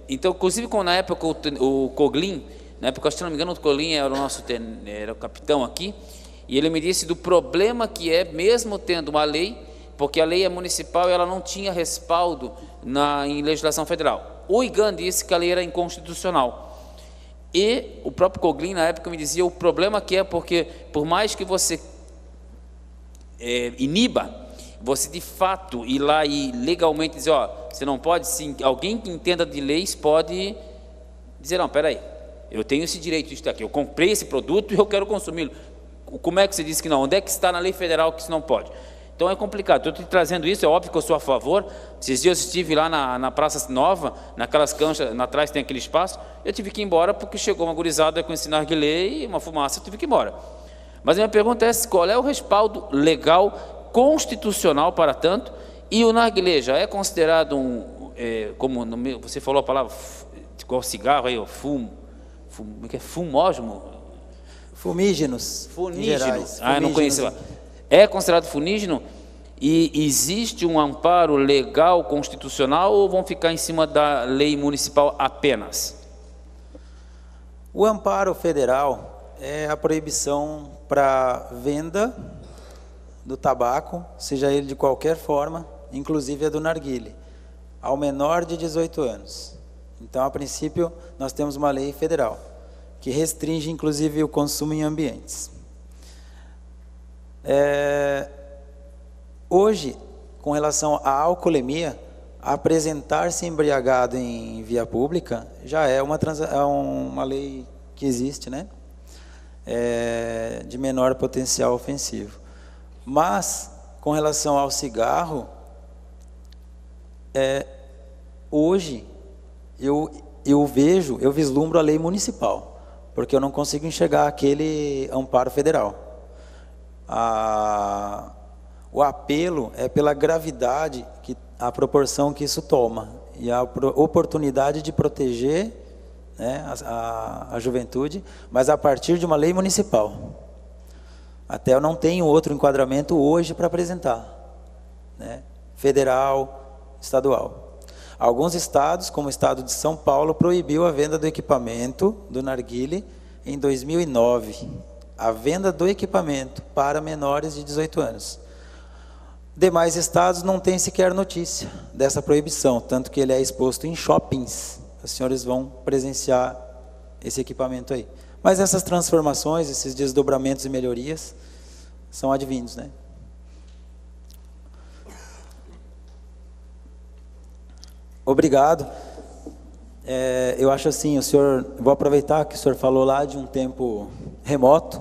Então, inclusive, quando na época o Coglin, na época, se não me engano, o Coglin era o capitão aqui, e ele me disse do problema que é, mesmo tendo uma lei, porque a lei é municipal e ela não tinha respaldo em legislação federal. O IGAN disse que a lei era inconstitucional. E o próprio Coglin, na época, me dizia o problema que é porque, por mais que você iniba, você de fato ir lá e legalmente dizer, você não pode, sim, alguém que entenda de leis pode dizer, não, peraí, eu tenho esse direito de estar aqui, eu comprei esse produto e eu quero consumi-lo. Como é que você diz que não? Onde é que está na lei federal que isso não pode? Então é complicado. Eu estou te trazendo isso, é óbvio que eu sou a favor. Esses dias eu estive lá na Praça Nova, naquelas canchas, atrás tem aquele espaço, eu tive que ir embora porque chegou uma gurizada com esse narguilé e uma fumaça, eu tive que ir embora. Mas a minha pergunta é qual é o respaldo legal, constitucional para tanto, e o narguilé já é considerado como você falou a palavra, igual cigarro aí, Fumígenos. Funígenos. Eu não conhecia. É considerado funígeno? E existe um amparo legal, constitucional, ou vão ficar em cima da lei municipal apenas? O amparo federal é a proibição para venda do tabaco, seja ele de qualquer forma, inclusive a do narguilé, ao menor de 18 anos. Então, a princípio, nós temos uma lei federal, que restringe, inclusive, o consumo em ambientes. Hoje, com relação à alcoolemia, apresentar-se embriagado em via pública já é uma lei que existe, né? De menor potencial ofensivo. Mas, com relação ao cigarro, hoje eu vislumbro a lei municipal, porque eu não consigo enxergar aquele amparo federal. O apelo é pela gravidade, a proporção que isso toma, e a oportunidade de proteger, né, a juventude, mas a partir de uma lei municipal. Até eu não tenho outro enquadramento hoje para apresentar, né, federal, estadual. Alguns estados, como o estado de São Paulo, proibiu a venda do equipamento do narguile em 2009. A venda do equipamento para menores de 18 anos. Demais estados não têm sequer notícia dessa proibição, tanto que ele é exposto em shoppings. Os senhores vão presenciar esse equipamento aí. Mas essas transformações, esses desdobramentos e melhorias são advindos, né? Obrigado. Eu acho assim, vou aproveitar que o senhor falou lá de um tempo remoto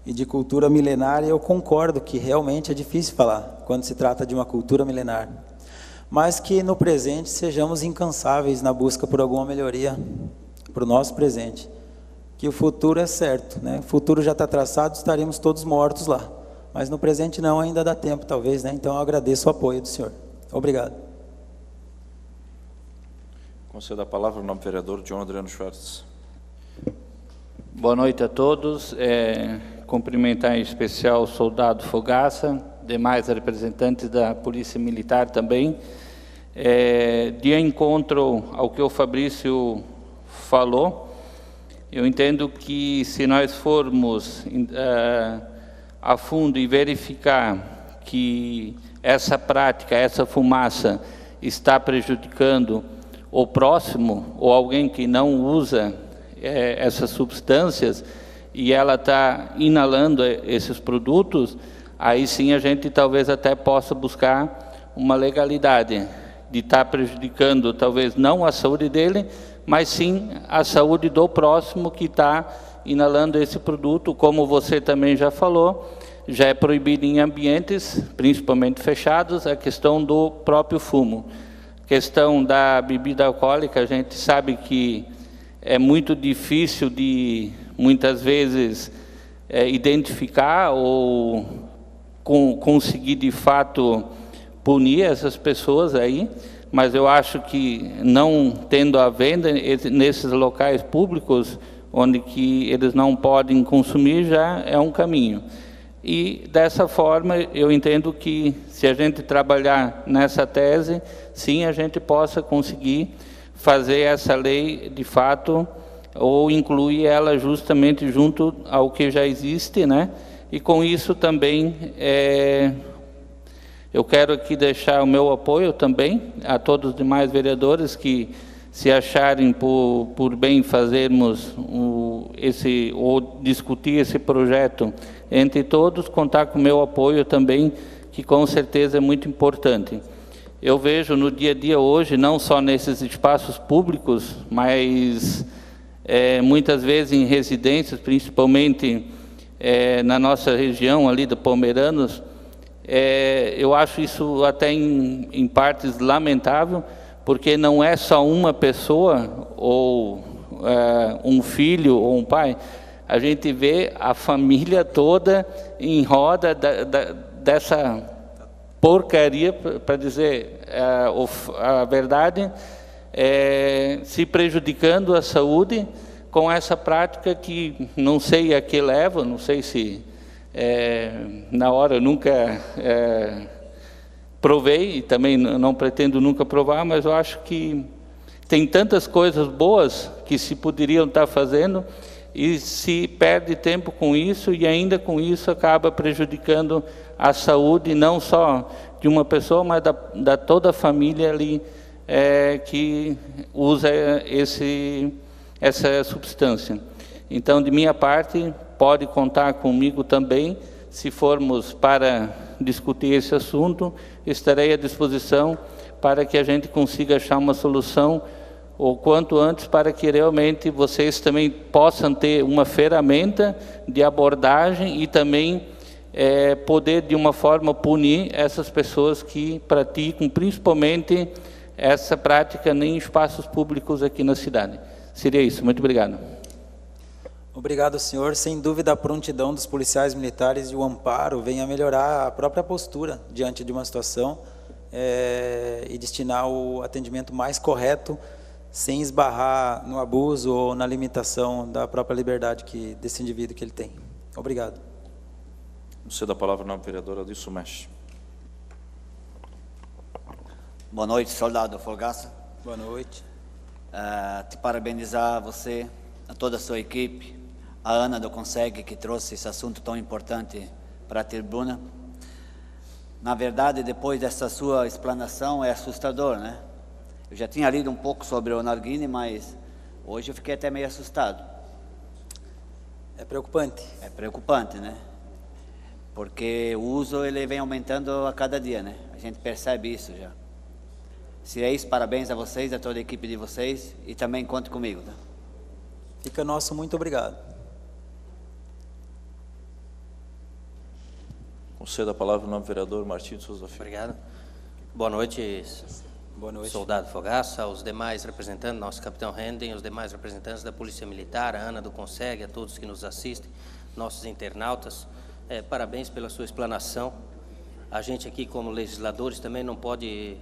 e de cultura milenária, eu concordo que realmente é difícil falar quando se trata de uma cultura milenar, mas que no presente sejamos incansáveis na busca por alguma melhoria para o nosso presente, que o futuro é certo, né? O futuro já está traçado, estaremos todos mortos lá, mas no presente não, ainda dá tempo talvez, né? Então eu agradeço o apoio do senhor. Obrigado. Concedo a palavra ao nobre vereador John Adriano Schwartz. Boa noite a todos. Cumprimentar em especial o soldado Fogaça, demais representantes da Polícia Militar também. De encontro ao que o Fabrício falou, eu entendo que se nós formos a fundo e verificar que essa prática, essa fumaça está prejudicando o próximo ou alguém que não usa essas substâncias e ela está inalando esses produtos, aí sim a gente talvez até possa buscar uma legalidade de estar prejudicando talvez não a saúde dele, mas sim a saúde do próximo que está inalando esse produto. Como você também já falou, já é proibido em ambientes, principalmente fechados, a questão do próprio fumo. Questão da bebida alcoólica, a gente sabe que é muito difícil de, muitas vezes, identificar ou conseguir, de fato, punir essas pessoas aí, mas eu acho que não tendo a venda nesses locais públicos, onde que eles não podem consumir, já é um caminho. E, dessa forma, eu entendo que, se a gente trabalhar nessa tese, sim, a gente possa conseguir fazer essa lei, de fato, ou incluir ela justamente junto ao que já existe, né? E, com isso, também, eu quero aqui deixar o meu apoio também a todos os demais vereadores que, se acharem por bem fazermos ou discutir esse projeto entre todos, contar com o meu apoio também, que com certeza é muito importante. Eu vejo no dia a dia hoje, não só nesses espaços públicos, mas muitas vezes em residências, principalmente na nossa região ali do Palmeiranos, eu acho isso até em partes lamentável, porque não é só uma pessoa, ou um filho, ou um pai. A gente vê a família toda em roda dessa porcaria, para dizer a verdade, se prejudicando a saúde com essa prática que não sei a que leva, não sei se na hora eu nunca provei e também não pretendo nunca provar, mas eu acho que tem tantas coisas boas que se poderiam estar fazendo e se perde tempo com isso e ainda com isso acaba prejudicando a saúde não só de uma pessoa, mas da toda a família ali que usa essa substância. Então, de minha parte, pode contar comigo também, se formos para discutir esse assunto, estarei à disposição para que a gente consiga achar uma solução o quanto antes, para que realmente vocês também possam ter uma ferramenta de abordagem e também poder, de uma forma, punir essas pessoas que praticam, principalmente, essa prática em espaços públicos aqui na cidade. Seria isso. Muito obrigado. Obrigado, senhor. Sem dúvida, a prontidão dos policiais militares e o amparo vem a melhorar a própria postura diante de uma situação e destinar o atendimento mais correto, sem esbarrar no abuso ou na limitação da própria liberdade desse indivíduo que ele tem. Obrigado. Cedo a palavra ao nobre vereador Adilson Mesh. Boa noite, soldado Fogaça. Boa noite. Te parabenizar a você, a toda a sua equipe, a Ana do Conseg, que trouxe esse assunto tão importante para a tribuna. Na verdade, depois dessa sua explanação, é assustador, né? Eu já tinha lido um pouco sobre o narguilé, mas hoje eu fiquei até meio assustado. É preocupante. É preocupante, né? Porque o uso ele vem aumentando a cada dia, né? A gente percebe isso já. Se é isso, parabéns a vocês, a toda a equipe de vocês, e também conte comigo, tá? Fica nosso muito obrigado. Concedo a palavra ao nobre vereador Martim de Souza Filho. Obrigado. Boa noite, Boa noite. soldado Fogaça, aos demais representantes, nosso capitão Renden, os demais representantes da Polícia Militar, a Ana do Conseg, a todos que nos assistem, nossos internautas. Parabéns pela sua explanação. A gente aqui, como legisladores, também não pode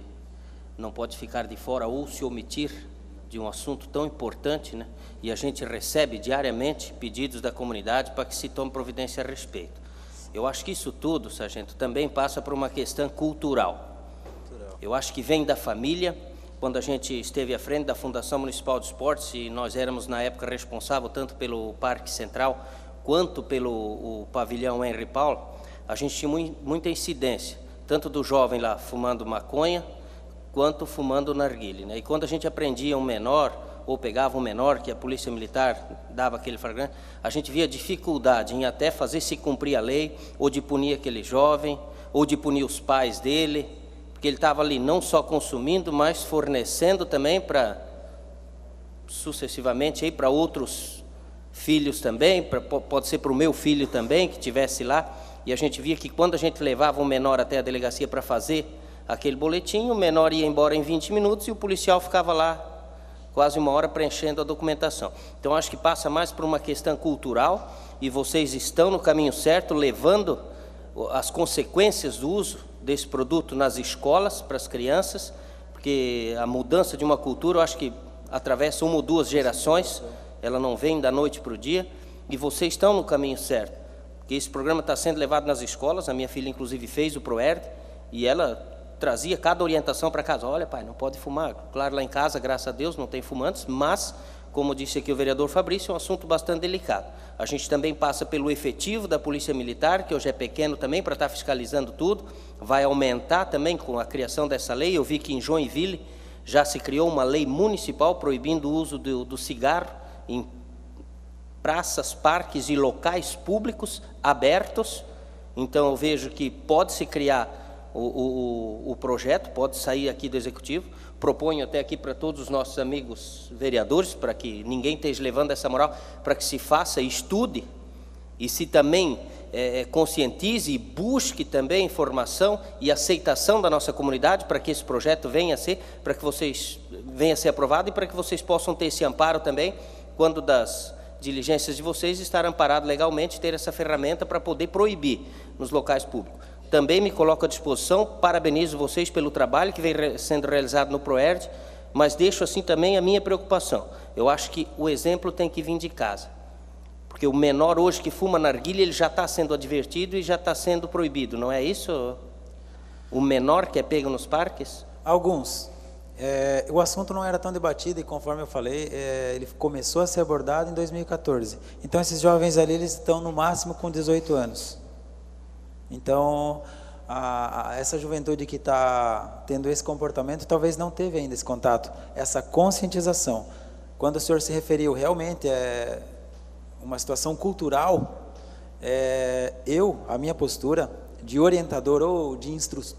ficar de fora ou se omitir de um assunto tão importante, né? E a gente recebe diariamente pedidos da comunidade para que se tome providência a respeito. Eu acho que isso tudo, sargento, também passa por uma questão cultural. Eu acho que vem da família. Quando a gente esteve à frente da Fundação Municipal de Esportes, e nós éramos, na época, responsável tanto pelo Parque Central quanto pelo pavilhão Henri Paulo, a gente tinha muita incidência, tanto do jovem lá fumando maconha, quanto fumando narguilé, né? E quando a gente aprendia um menor, ou pegava um menor, que a Polícia Militar dava aquele flagrante, a gente via dificuldade em até fazer se cumprir a lei, ou de punir aquele jovem, ou de punir os pais dele, porque ele estava ali não só consumindo, mas fornecendo também sucessivamente para outros filhos também, pode ser para o meu filho também, que estivesse lá, e a gente via que quando a gente levava um menor até a delegacia para fazer aquele boletim, o menor ia embora em 20 minutos e o policial ficava lá quase uma hora preenchendo a documentação. Então, acho que passa mais por uma questão cultural, e vocês estão no caminho certo, levando as consequências do uso desse produto nas escolas, para as crianças, porque a mudança de uma cultura, eu acho que atravessa uma ou duas gerações, ela não vem da noite para o dia, e vocês estão no caminho certo, porque esse programa está sendo levado nas escolas. A minha filha, inclusive, fez o ProERD, e ela trazia cada orientação para casa. Olha, pai, não pode fumar. Claro, lá em casa, graças a Deus, não tem fumantes, mas, como disse aqui o vereador Fabrício, é um assunto bastante delicado. A gente também passa pelo efetivo da Polícia Militar, que hoje é pequeno também, para estar fiscalizando tudo. Vai aumentar também com a criação dessa lei. Eu vi que em Joinville já se criou uma lei municipal proibindo o uso do cigarro em praças, parques e locais públicos abertos. Então, eu vejo que pode-se criar o projeto, pode sair aqui do Executivo. Proponho até aqui para todos os nossos amigos vereadores, para que ninguém esteja levando essa moral, para que se faça, estude, e se também conscientize e busque também informação e aceitação da nossa comunidade, para que esse projeto venha a ser aprovado, e para que vocês possam ter esse amparo também, quando das diligências de vocês estar amparado legalmente, ter essa ferramenta para poder proibir nos locais públicos. Também me coloco à disposição, parabenizo vocês pelo trabalho que vem sendo realizado no ProERD, mas deixo assim também a minha preocupação. Eu acho que o exemplo tem que vir de casa, porque o menor hoje que fuma narguilé, ele já está sendo advertido e já está sendo proibido, não é isso? O menor que é pego nos parques? Alguns. O assunto não era tão debatido, e conforme eu falei, ele começou a ser abordado em 2014. Então, esses jovens ali, eles estão no máximo com 18 anos. Então, essa juventude que está tendo esse comportamento, talvez não teve ainda esse contato, essa conscientização. Quando o senhor se referiu, realmente é uma situação cultural, a minha postura de orientador ou de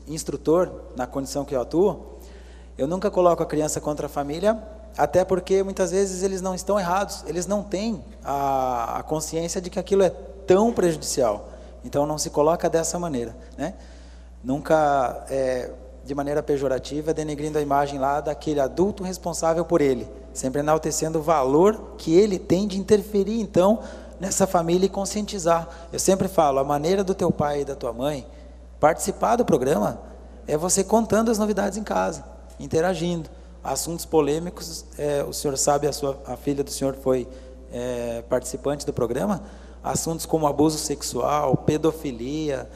instrutor, na condição que eu atuo, eu nunca coloco a criança contra a família, até porque muitas vezes eles não estão errados, eles não têm a consciência de que aquilo é tão prejudicial. Então, não se coloca dessa maneira, né? Nunca, de maneira pejorativa, denegrindo a imagem lá daquele adulto responsável por ele, sempre enaltecendo o valor que ele tem de interferir, então, nessa família e conscientizar. Eu sempre falo, a maneira do teu pai e da tua mãe participar do programa é você contando as novidades em casa, interagindo. Assuntos polêmicos, o senhor sabe, a filha do senhor foi participante do programa, assuntos como abuso sexual, pedofilia,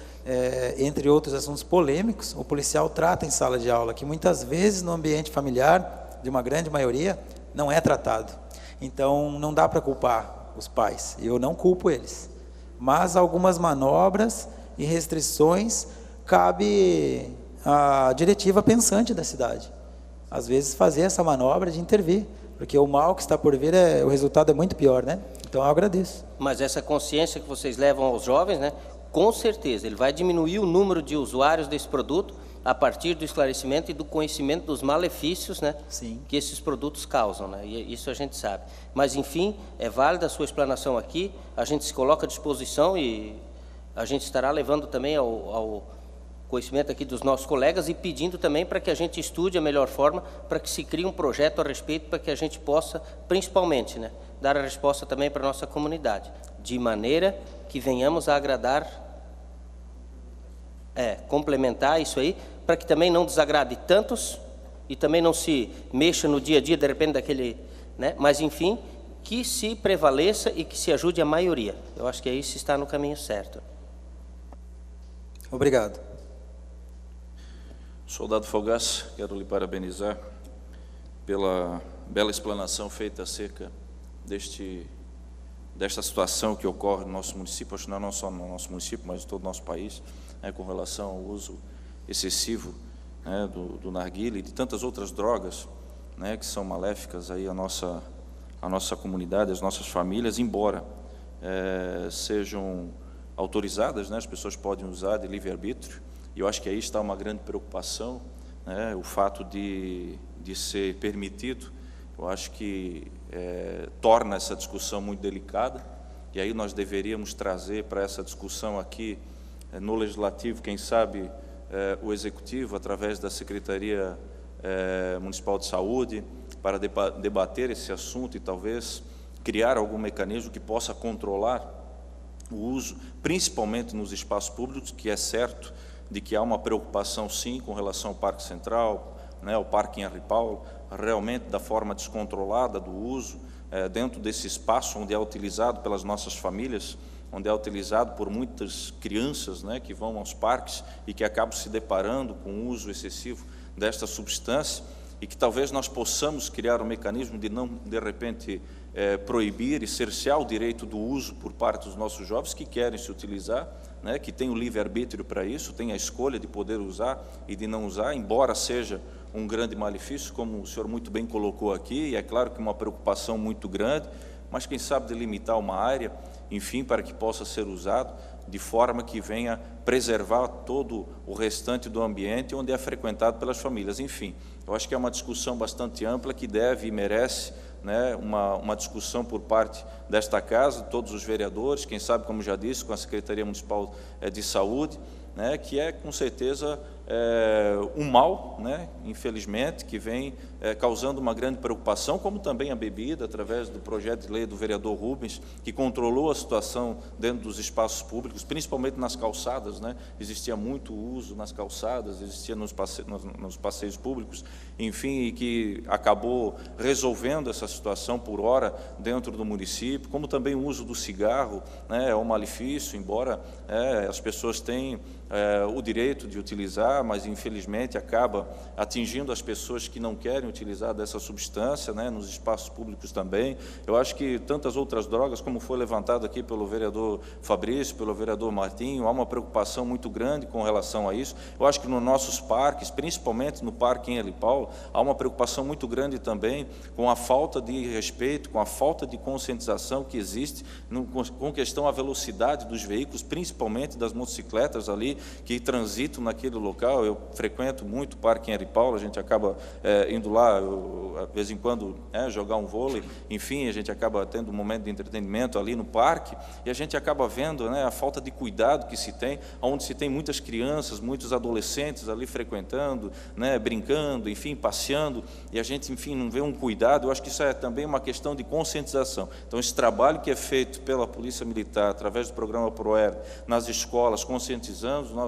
entre outros assuntos polêmicos, o policial trata em sala de aula, que muitas vezes no ambiente familiar, de uma grande maioria, não é tratado. Então, não dá para culpar os pais, eu não culpo eles, mas algumas manobras e restrições cabe à diretiva pensante da cidade, às vezes fazer essa manobra de intervir, porque o mal que está por vir, o resultado é muito pior, né? Então eu agradeço. Mas essa consciência que vocês levam aos jovens, né? Com certeza, ele vai diminuir o número de usuários desse produto a partir do esclarecimento e do conhecimento dos malefícios, né? Sim. Que esses produtos causam, né? E isso a gente sabe. Mas, enfim, é válida a sua explanação aqui, a gente se coloca à disposição e a gente estará levando também ao conhecimento aqui dos nossos colegas e pedindo também para que a gente estude a melhor forma, para que se crie um projeto a respeito, para que a gente possa, principalmente, né, dar a resposta também para a nossa comunidade, de maneira que venhamos a agradar, complementar isso aí, para que também não desagrade tantos e também não se mexa no dia a dia, de repente, daquele, né, mas, enfim, que se prevaleça e que se ajude a maioria. Eu acho que isso está no caminho certo. Obrigado. Soldado Fogaça, quero lhe parabenizar pela bela explanação feita acerca desta situação que ocorre no nosso município, acho que não só no nosso município, mas em todo o nosso país, né, com relação ao uso excessivo, né, do narguilé e de tantas outras drogas, né, que são maléficas aí à nossa comunidade, às nossas famílias, embora sejam autorizadas, né, as pessoas podem usar de livre-arbítrio. E eu acho que aí está uma grande preocupação, né, o fato de ser permitido, eu acho que torna essa discussão muito delicada, e aí nós deveríamos trazer para essa discussão aqui, no Legislativo, quem sabe o Executivo, através da Secretaria Municipal de Saúde, para debater esse assunto e talvez criar algum mecanismo que possa controlar o uso, principalmente nos espaços públicos, que é certo de que há uma preocupação, sim, com relação ao Parque Central, né, ao Parque Henri Paulo, realmente da forma descontrolada do uso, dentro desse espaço onde é utilizado pelas nossas famílias, onde é utilizado por muitas crianças, né, que vão aos parques e que acabam se deparando com o uso excessivo desta substância, e que talvez nós possamos criar um mecanismo de não, de repente, proibir e cercear o direito do uso por parte dos nossos jovens que querem se utilizar, né, que têm o livre-arbítrio para isso, têm a escolha de poder usar e de não usar, embora seja um grande malefício, como o senhor muito bem colocou aqui, e é claro que uma preocupação muito grande, mas quem sabe delimitar uma área, enfim, para que possa ser usado de forma que venha preservar todo o restante do ambiente onde é frequentado pelas famílias. Enfim, eu acho que é uma discussão bastante ampla que deve e merece, né, uma discussão por parte desta casa, todos os vereadores, quem sabe, como já disse, com a Secretaria Municipal de Saúde, né, que é, com certeza, um mal, né, infelizmente, que vem causando uma grande preocupação, como também a bebida, através do projeto de lei do vereador Rubens, que controlou a situação dentro dos espaços públicos, principalmente nas calçadas, né, existia muito uso nas calçadas, existia nos passeios públicos, enfim, e que acabou resolvendo essa situação por hora dentro do município, como também o uso do cigarro, né, é um malefício, embora as pessoas tenham o direito de utilizar, mas infelizmente acaba atingindo as pessoas que não querem utilizar dessa substância, né, nos espaços públicos também. Eu acho que tantas outras drogas, como foi levantado aqui pelo vereador Fabrício, pelo vereador Martinho, há uma preocupação muito grande com relação a isso. Eu acho que nos nossos parques, principalmente no Parque Henri Paulo, há uma preocupação muito grande também com a falta de respeito, com a falta de conscientização que existe com questão à velocidade dos veículos, principalmente das motocicletas ali, que transitam naquele local. Eu frequento muito o Parque Henri Paulo, a gente acaba indo lá lá, de vez em quando, jogar um vôlei, enfim, a gente acaba tendo um momento de entretenimento ali no parque, e a gente acaba vendo, né, a falta de cuidado que se tem, onde se tem muitas crianças, muitos adolescentes ali frequentando, né, brincando, enfim, passeando, e a gente, enfim, não vê um cuidado. Eu acho que isso é também uma questão de conscientização. Então, esse trabalho que é feito pela Polícia Militar, através do programa ProER, nas escolas, conscientizando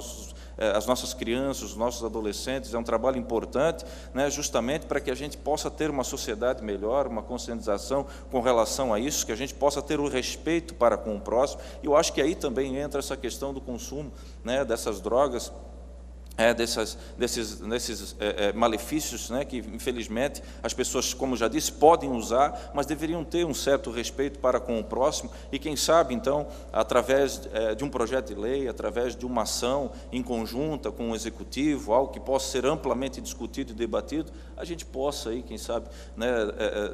as nossas crianças, os nossos adolescentes, é um trabalho importante, né, justamente para que a gente possa ter uma sociedade melhor, uma conscientização com relação a isso, que a gente possa ter o respeito para com o próximo. E eu acho que aí também entra essa questão do consumo, né, dessas drogas, desses malefícios, né, que, infelizmente, as pessoas, como já disse, podem usar, mas deveriam ter um certo respeito para com o próximo, e quem sabe, então, através de um projeto de lei, através de uma ação em conjunta com o Executivo, algo que possa ser amplamente discutido e debatido, a gente possa, aí, quem sabe, né,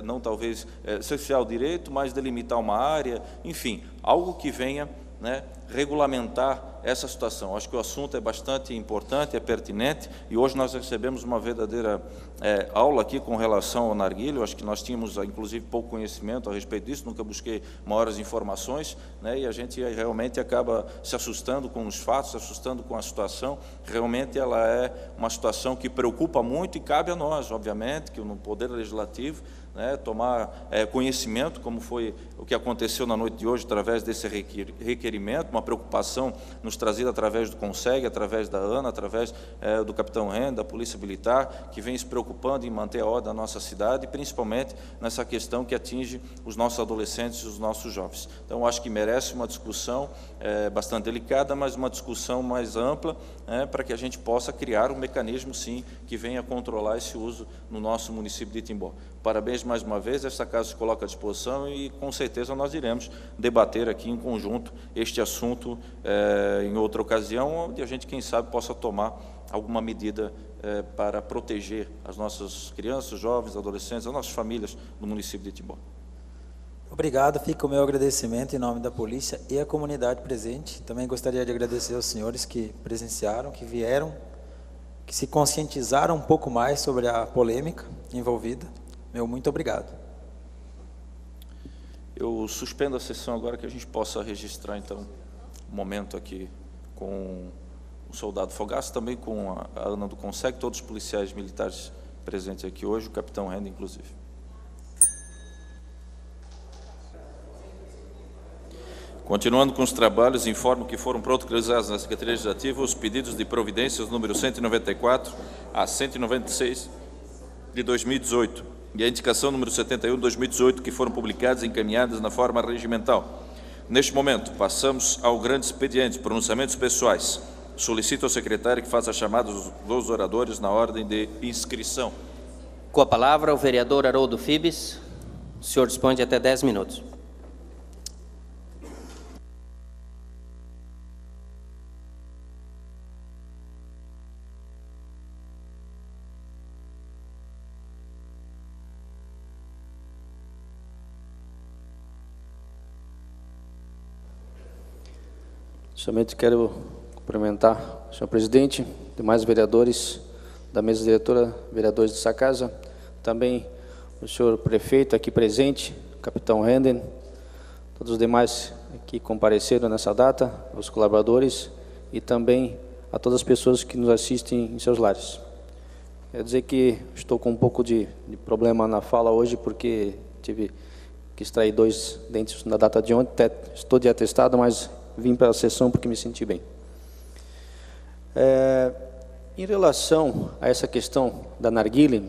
não talvez cercear o direito, mas delimitar uma área, enfim, algo que venha, né, regulamentar essa situação. Acho que o assunto é bastante importante, é pertinente, e hoje nós recebemos uma verdadeira aula aqui com relação ao narguilé. Acho que nós tínhamos, inclusive, pouco conhecimento a respeito disso, nunca busquei maiores informações, né, e a gente realmente acaba se assustando com os fatos, se assustando com a situação. Realmente ela é uma situação que preocupa muito, e cabe a nós, obviamente, que no Poder Legislativo, né, tomar conhecimento, como foi o que aconteceu na noite de hoje, através desse requerimento, uma preocupação nos trazida através do CONSEG, através da ANA, através do Capitão Renda, da Polícia Militar, que vem se preocupando em manter a ordem da nossa cidade, principalmente nessa questão que atinge os nossos adolescentes e os nossos jovens. Então, acho que merece uma discussão bastante delicada, mas uma discussão mais ampla, para que a gente possa criar um mecanismo, sim, que venha controlar esse uso no nosso município de Timbó. Parabéns mais uma vez, esta casa se coloca à disposição, e com certeza nós iremos debater aqui em conjunto este assunto em outra ocasião, onde a gente, quem sabe, possa tomar alguma medida para proteger as nossas crianças, jovens, adolescentes, as nossas famílias no município de Timbó. Obrigado, fica o meu agradecimento em nome da polícia e a comunidade presente. Também gostaria de agradecer aos senhores que presenciaram, que vieram, que se conscientizaram um pouco mais sobre a polêmica envolvida. Meu muito obrigado. Eu suspendo a sessão agora, que a gente possa registrar, então, um momento aqui com o soldado Fogaça, também com a Ana do CONSEG, todos os policiais militares presentes aqui hoje, o Capitão Renda, inclusive. Continuando com os trabalhos, informo que foram protocolizados na Secretaria Legislativa os pedidos de providências número 194 a 196 de 2018 e a indicação número 71 de 2018, que foram publicadas e encaminhadas na forma regimental. Neste momento, passamos ao grande expediente, pronunciamentos pessoais. Solicito ao secretário que faça a chamada dos oradores na ordem de inscrição. Com a palavra, o vereador Haroldo Fibes. O senhor dispõe de até 10 minutos. Somente quero cumprimentar o senhor presidente, demais vereadores da mesa diretora, vereadores dessa casa, também o senhor prefeito aqui presente, capitão Renden, todos os demais que compareceram nessa data, os colaboradores e também a todas as pessoas que nos assistem em seus lares. Quero dizer que estou com um pouco de problema na fala hoje, porque tive que extrair 2 dentes na data de ontem, estou de atestado, mas vim para a sessão porque me senti bem. Em relação a essa questão da narguilé,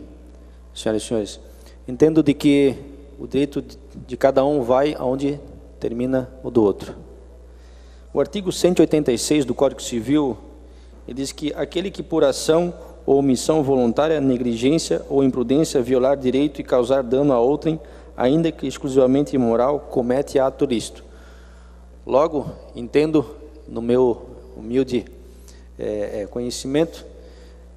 senhoras e senhores, entendo de que o direito de cada um vai aonde termina o do outro. O artigo 186 do Código Civil, ele diz que aquele que por ação ou omissão voluntária, negligência ou imprudência violar direito e causar dano a outrem, ainda que exclusivamente imoral, comete ato lícito. Logo, entendo, no meu humilde conhecimento,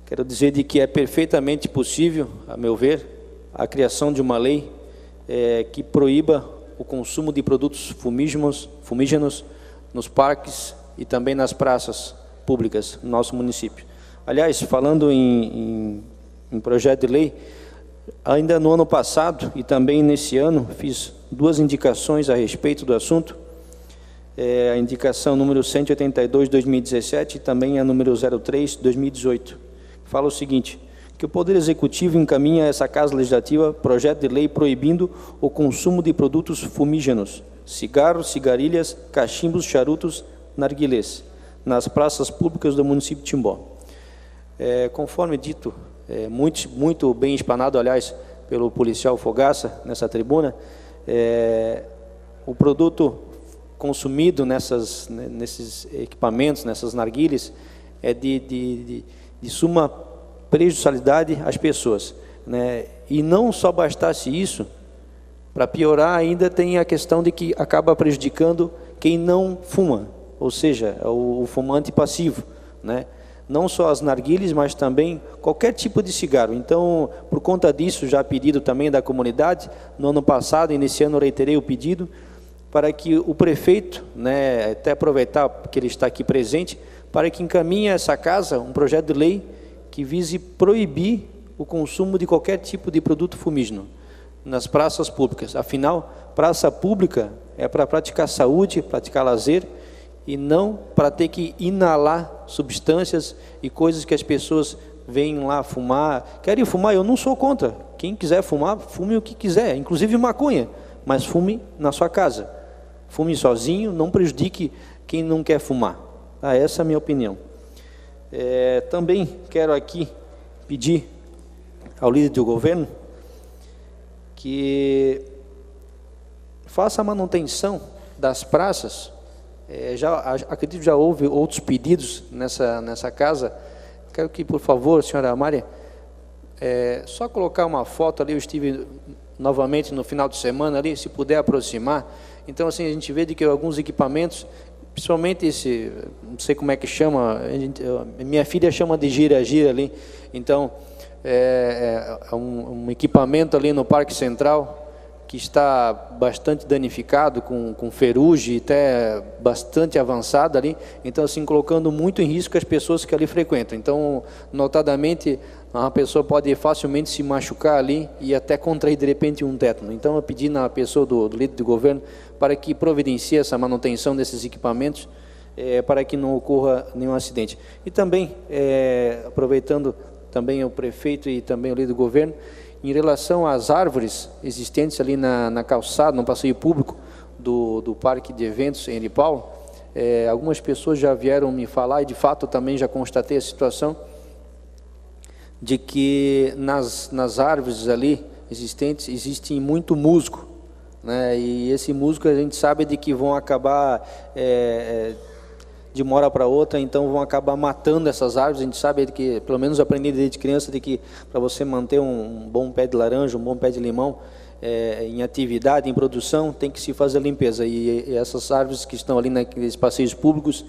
quero dizer de que é perfeitamente possível, a meu ver, a criação de uma lei que proíba o consumo de produtos fumígenos nos parques e também nas praças públicas no nosso município. Aliás, falando em projeto de lei, Ainda no ano passado e também nesse ano, fiz 2 indicações a respeito do assunto. A indicação número 182, 2017, e também a número 03, 2018. Fala o seguinte, que o Poder Executivo encaminha a essa Casa Legislativa projeto de lei proibindo o consumo de produtos fumígenos, cigarros, cigarilhas, cachimbos, charutos, narguilés, nas praças públicas do município de Timbó. Conforme dito, muito bem explanado, aliás, pelo policial Fogaça, nessa tribuna, o produto consumido nesses equipamentos, nessas narguilés, é de suma prejudicialidade às pessoas, né? E não só bastasse isso, para piorar ainda tem a questão de que acaba prejudicando quem não fuma, ou seja, o fumante passivo, né? Não só as narguilés, mas também qualquer tipo de cigarro. Então, por conta disso, já pedido também da comunidade, no ano passado, e nesse ano reiterei o pedido, para que o prefeito, né, até aproveitar que ele está aqui presente, para que encaminhe a essa casa um projeto de lei que vise proibir o consumo de qualquer tipo de produto fumígeno nas praças públicas. Afinal, praça pública é para praticar saúde, praticar lazer, e não para ter que inalar substâncias e coisas que as pessoas vêm lá fumar. Querem fumar? Eu não sou contra. Quem quiser fumar, fume o que quiser, inclusive maconha, mas fume na sua casa. Fume sozinho, não prejudique quem não quer fumar. Essa é a minha opinião. Também quero aqui pedir ao líder do governo que faça a manutenção das praças. Acredito que já houve outros pedidos nessa casa. Quero que, por favor, senhora Amária, só colocar uma foto ali. Eu estive novamente no final de semana ali, se puder aproximar. Então, assim, a gente vê de que alguns equipamentos, principalmente esse, não sei como é que chama, minha filha chama de gira-gira ali. Então, um equipamento ali no Parque Central que está bastante danificado, com ferrugem até bastante avançada ali. Então, assim, colocando muito em risco as pessoas que ali frequentam. Então, notadamente, uma pessoa pode facilmente se machucar ali e até contrair, de repente, um tétano. Então, eu pedi na pessoa do líder do governo para que providencie essa manutenção desses equipamentos, para que não ocorra nenhum acidente. E também, aproveitando também o prefeito e também o líder do governo, em relação às árvores existentes ali na calçada, no passeio público do Parque de Eventos em Paulo, algumas pessoas já vieram me falar, e de fato também já constatei a situação, de que nas árvores ali existentes, existe muito musgo, né? E esse musgo a gente sabe de que vão acabar de uma hora para outra, então vão acabar matando essas árvores. A gente sabe de que, pelo menos aprendi desde criança, de que para você manter um bom pé de laranja, um bom pé de limão em atividade, em produção, tem que se fazer a limpeza. E essas árvores que estão ali naqueles passeios públicos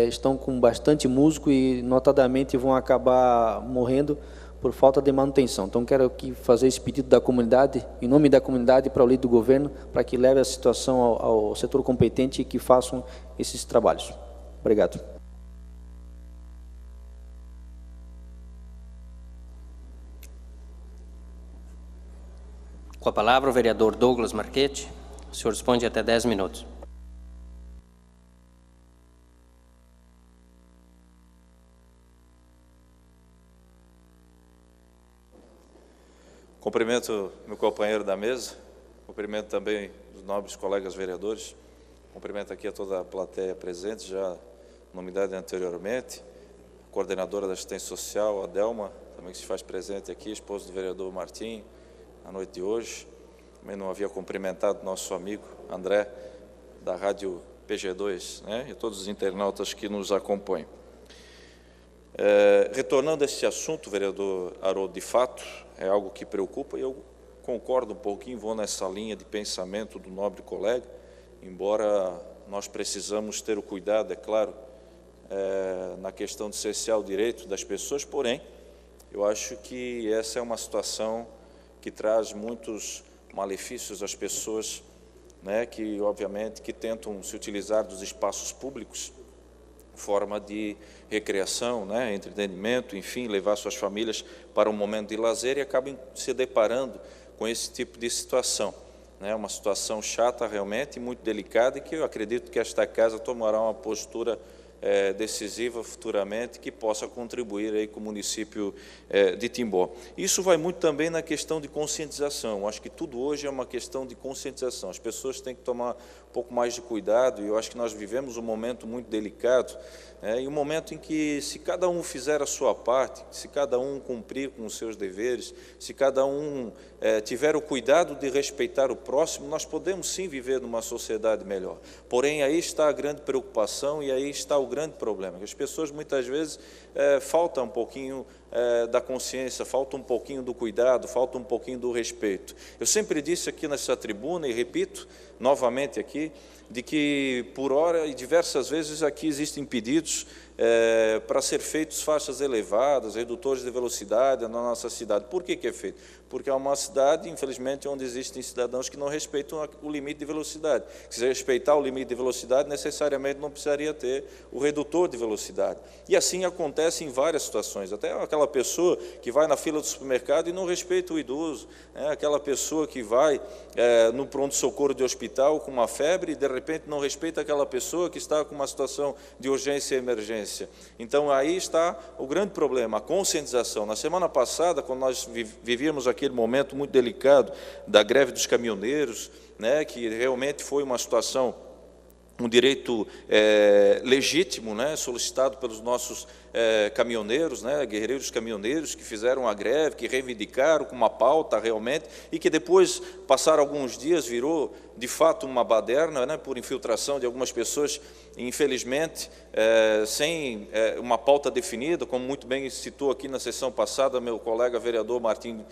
estão com bastante musgo e notadamente vão acabar morrendo por falta de manutenção. Então, quero aqui fazer esse pedido da comunidade, em nome da comunidade, para o líder do governo, para que leve a situação ao setor competente e que façam esses trabalhos. Obrigado. Com a palavra o vereador Douglas Marchetti. O senhor dispõe de até 10 minutos. Cumprimento meu companheiro da mesa, cumprimento também os nobres colegas vereadores, cumprimento aqui a toda a plateia presente, já nomeada anteriormente, a coordenadora da assistência social, a Delma, também que se faz presente aqui, esposa do vereador Martim, na noite de hoje. Também não havia cumprimentado nosso amigo André, da Rádio PG2, né, e todos os internautas que nos acompanham. Retornando a esse assunto, vereador Haroldo, de fato, é algo que preocupa, e eu concordo um pouquinho, vou nessa linha de pensamento do nobre colega, embora nós precisamos ter o cuidado, é claro, na questão de cercear o direito das pessoas, porém, eu acho que essa é uma situação que traz muitos malefícios às pessoas, né, que, obviamente, que tentam se utilizar dos espaços públicos, forma de recreação, né, entretenimento, enfim, levar suas famílias para um momento de lazer e acabam se deparando com esse tipo de situação. É uma situação chata realmente, muito delicada, e que eu acredito que esta casa tomará uma postura decisiva futuramente, que possa contribuir aí com o município de Timbó. Isso vai muito também na questão de conscientização. Eu acho que tudo hoje é uma questão de conscientização. As pessoas têm que tomar um pouco mais de cuidado, e eu acho que nós vivemos um momento muito delicado, e um momento em que, se cada um fizer a sua parte, se cada um cumprir com os seus deveres, se cada um tiver o cuidado de respeitar o próximo, nós podemos sim viver numa sociedade melhor. Porém, aí está a grande preocupação e aí está o grande problema, que as pessoas muitas vezes faltam um pouquinho da consciência, falta um pouquinho do cuidado, falta um pouquinho do respeito. Eu sempre disse aqui nessa tribuna, e repito novamente aqui, de que por hora e diversas vezes aqui existem pedidos para ser feitos faixas elevadas, redutores de velocidade na nossa cidade. Por que é feito? Porque é uma cidade, infelizmente, onde existem cidadãos que não respeitam o limite de velocidade. Se respeitar o limite de velocidade, necessariamente não precisaria ter o redutor de velocidade. E assim acontece em várias situações. Até aquela pessoa que vai na fila do supermercado e não respeita o idoso, aquela pessoa que vai no pronto-socorro de hospital com uma febre e, de repente, não respeita aquela pessoa que está com uma situação de urgência e emergência. Então, aí está o grande problema, a conscientização. Na semana passada, quando nós vivíamos aquele momento muito delicado da greve dos caminhoneiros, né, que realmente foi uma situação, um direito legítimo, né, solicitado pelos nossos caminhoneiros, né, guerreiros caminhoneiros que fizeram a greve, que reivindicaram com uma pauta realmente, e que depois, passaram alguns dias, virou de fato uma baderna, né, por infiltração de algumas pessoas, infelizmente, sem uma pauta definida, como muito bem citou aqui na sessão passada meu colega vereador Martim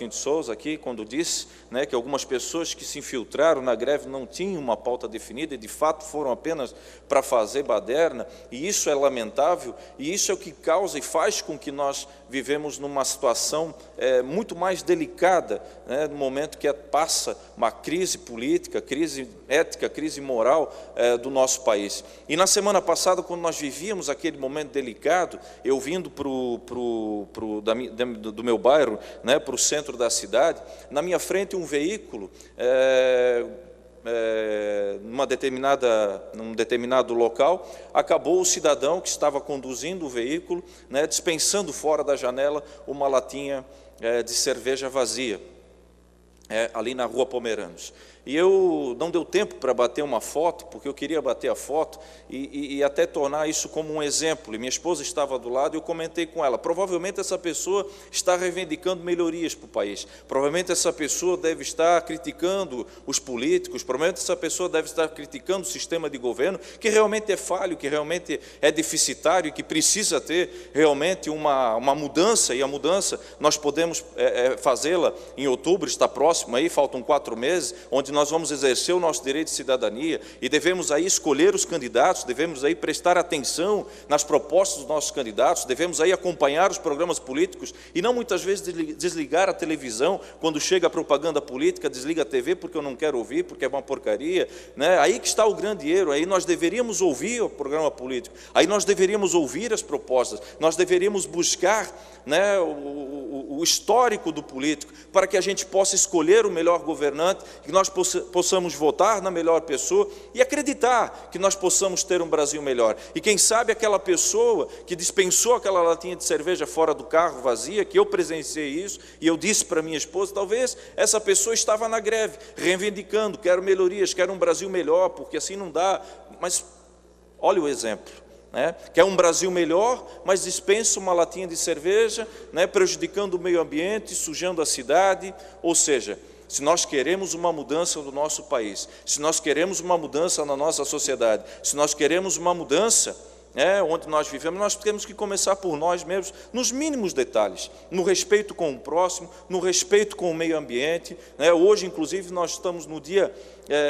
de Souza, aqui, quando disse, né, que algumas pessoas que se infiltraram na greve não tinham uma pauta definida e, de fato, foram apenas para fazer baderna, e isso é lamentável, e isso é o que causa e faz com que nós vivemos numa situação muito mais delicada, né, no momento que passa uma crise política, crise ética, crise moral do nosso país. E na semana passada, quando nós vivíamos aquele momento delicado, eu vindo do meu bairro, né, para o centro da cidade, na minha frente um veículo, num determinado local, acabou o cidadão que estava conduzindo o veículo, né, dispensando fora da janela uma latinha de cerveja vazia, ali na Rua Pomeranos. E não deu tempo para bater uma foto, porque eu queria bater a foto e até tornar isso como um exemplo. E minha esposa estava do lado e eu comentei com ela, provavelmente essa pessoa está reivindicando melhorias para o país, provavelmente essa pessoa deve estar criticando os políticos, provavelmente essa pessoa deve estar criticando o sistema de governo, que realmente é falho, que realmente é deficitário, que precisa ter realmente uma mudança, e a mudança nós podemos fazê-la em outubro, está próximo aí, faltam 4 meses, onde nós vamos exercer o nosso direito de cidadania e devemos aí escolher os candidatos, devemos aí prestar atenção nas propostas dos nossos candidatos, devemos aí acompanhar os programas políticos e não muitas vezes desligar a televisão quando chega a propaganda política, desliga a TV porque eu não quero ouvir, porque é uma porcaria, né? Aí que está o grande erro, aí nós deveríamos ouvir o programa político, aí nós deveríamos ouvir as propostas, nós deveríamos buscar, né, o histórico do político, para que a gente possa escolher o melhor governante, que nós possamos votar na melhor pessoa e acreditar que nós possamos ter um Brasil melhor. E quem sabe aquela pessoa que dispensou aquela latinha de cerveja fora do carro vazia, que eu presenciei isso, e eu disse para minha esposa, talvez essa pessoa estava na greve, reivindicando, quero melhorias, quero um Brasil melhor, porque assim não dá. Mas olha o exemplo. Né? Quer um Brasil melhor, mas dispensa uma latinha de cerveja, né, prejudicando o meio ambiente, sujando a cidade. Ou seja, se nós queremos uma mudança no nosso país, se nós queremos uma mudança na nossa sociedade, se nós queremos uma mudança onde nós vivemos, nós temos que começar por nós mesmos, nos mínimos detalhes, no respeito com o próximo, no respeito com o meio ambiente. Hoje, inclusive, nós estamos no Dia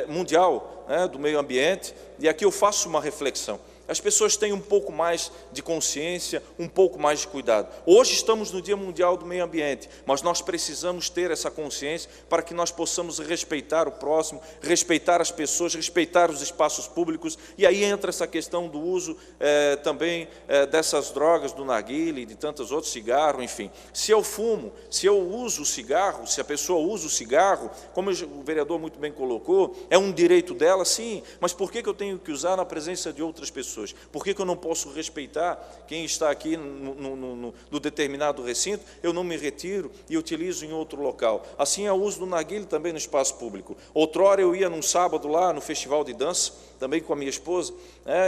Mundial do Meio Ambiente, e aqui eu faço uma reflexão. as pessoas tenham um pouco mais de consciência, um pouco mais de cuidado. Hoje estamos no Dia Mundial do Meio Ambiente, mas nós precisamos ter essa consciência para que nós possamos respeitar o próximo, respeitar as pessoas, respeitar os espaços públicos, e aí entra essa questão do uso também dessas drogas, do narguilé e de tantos outros, cigarro, enfim. Se eu fumo, se eu uso o cigarro, se a pessoa usa o cigarro, como o vereador muito bem colocou, é um direito dela, sim, mas por que eu tenho que usar na presença de outras pessoas? Por que eu não posso respeitar quem está aqui no determinado recinto, eu não me retiro e utilizo em outro local? Assim é o uso do narguilé também no espaço público. Outrora eu ia num sábado lá no festival de dança, também com a minha esposa,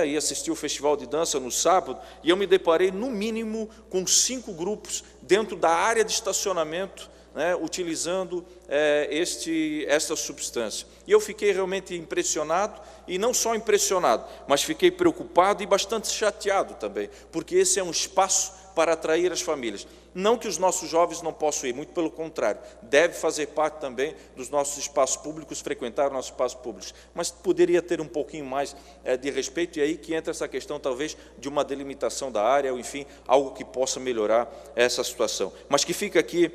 ia assistir o festival de dança no sábado, e eu me deparei no mínimo com 5 grupos dentro da área de estacionamento, utilizando esta substância. E eu fiquei realmente impressionado, e não só impressionado, mas fiquei preocupado e bastante chateado também, porque esse é um espaço para atrair as famílias. Não que os nossos jovens não possam ir, muito pelo contrário, deve fazer parte também dos nossos espaços públicos, frequentar nossos espaços públicos, mas poderia ter um pouquinho mais de respeito, e aí que entra essa questão talvez de uma delimitação da área, ou enfim, algo que possa melhorar essa situação. Mas que fica aqui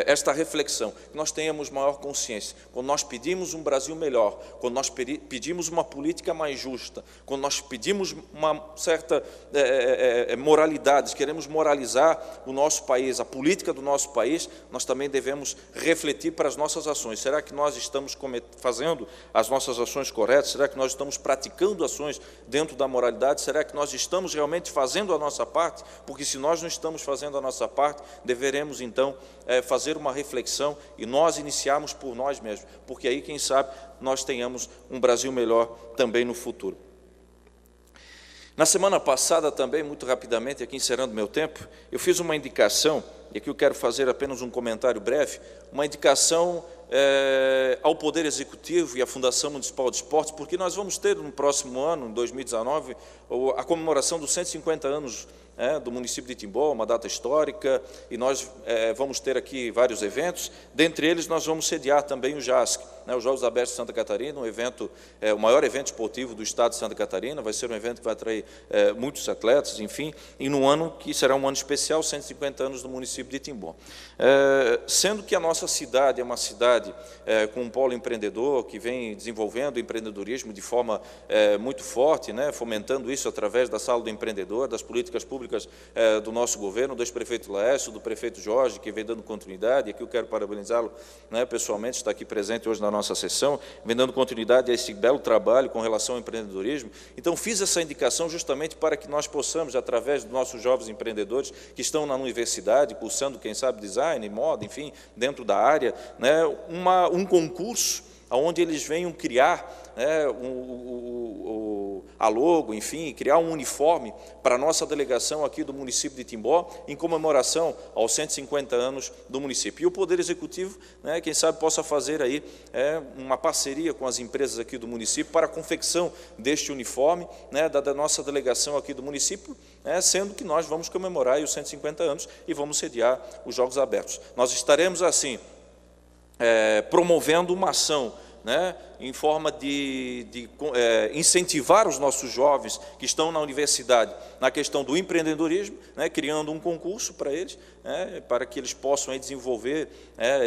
esta reflexão, que nós tenhamos maior consciência, quando nós pedimos um Brasil melhor, quando nós pedimos uma política mais justa, quando nós pedimos uma certa moralidade, queremos moralizar o nosso país, a política do nosso país, nós também devemos refletir para as nossas ações. Será que nós estamos fazendo as nossas ações corretas? Será que nós estamos praticando ações dentro da moralidade? Será que nós estamos realmente fazendo a nossa parte? Porque se nós não estamos fazendo a nossa parte, deveremos então fazer uma reflexão e nós iniciarmos por nós mesmos, porque aí, quem sabe, nós tenhamos um Brasil melhor também no futuro. Na semana passada também, muito rapidamente, aqui encerrando meu tempo, eu fiz uma indicação, e aqui eu quero fazer apenas um comentário breve, uma indicação ao Poder Executivo e à Fundação Municipal de Esportes, porque nós vamos ter no próximo ano, em 2019, a comemoração dos 150 anos do município de Timbó, uma data histórica, e nós vamos ter aqui vários eventos. Dentre eles, nós vamos sediar também o JASC, os Jogos Abertos de Santa Catarina, um evento, o maior evento esportivo do estado de Santa Catarina. Vai ser um evento que vai atrair muitos atletas, enfim, e num ano que será um ano especial, 150 anos do município de Timbó. Sendo que a nossa cidade é uma cidade com um polo empreendedor, que vem desenvolvendo o empreendedorismo de forma muito forte, fomentando isso através da Sala do Empreendedor, das políticas públicas do nosso governo, do ex-prefeito Laércio, do prefeito Jorge, que vem dando continuidade, e aqui eu quero parabenizá-lo pessoalmente, está aqui presente hoje na nossa sessão, vem dando continuidade a esse belo trabalho com relação ao empreendedorismo. Então, fiz essa indicação justamente para que nós possamos, através dos nossos jovens empreendedores que estão na universidade, cursando, quem sabe, design, moda, enfim, dentro da área, um concurso onde eles venham criar a logo, enfim, criar um uniforme para a nossa delegação aqui do município de Timbó, em comemoração aos 150 anos do município. E o Poder Executivo, quem sabe, possa fazer aí uma parceria com as empresas aqui do município para a confecção deste uniforme, da nossa delegação aqui do município, sendo que nós vamos comemorar aí os 150 anos e vamos sediar os Jogos Abertos. Nós estaremos, assim, promovendo uma ação, em forma de incentivar os nossos jovens que estão na universidade na questão do empreendedorismo, criando um concurso para eles, para que eles possam aí desenvolver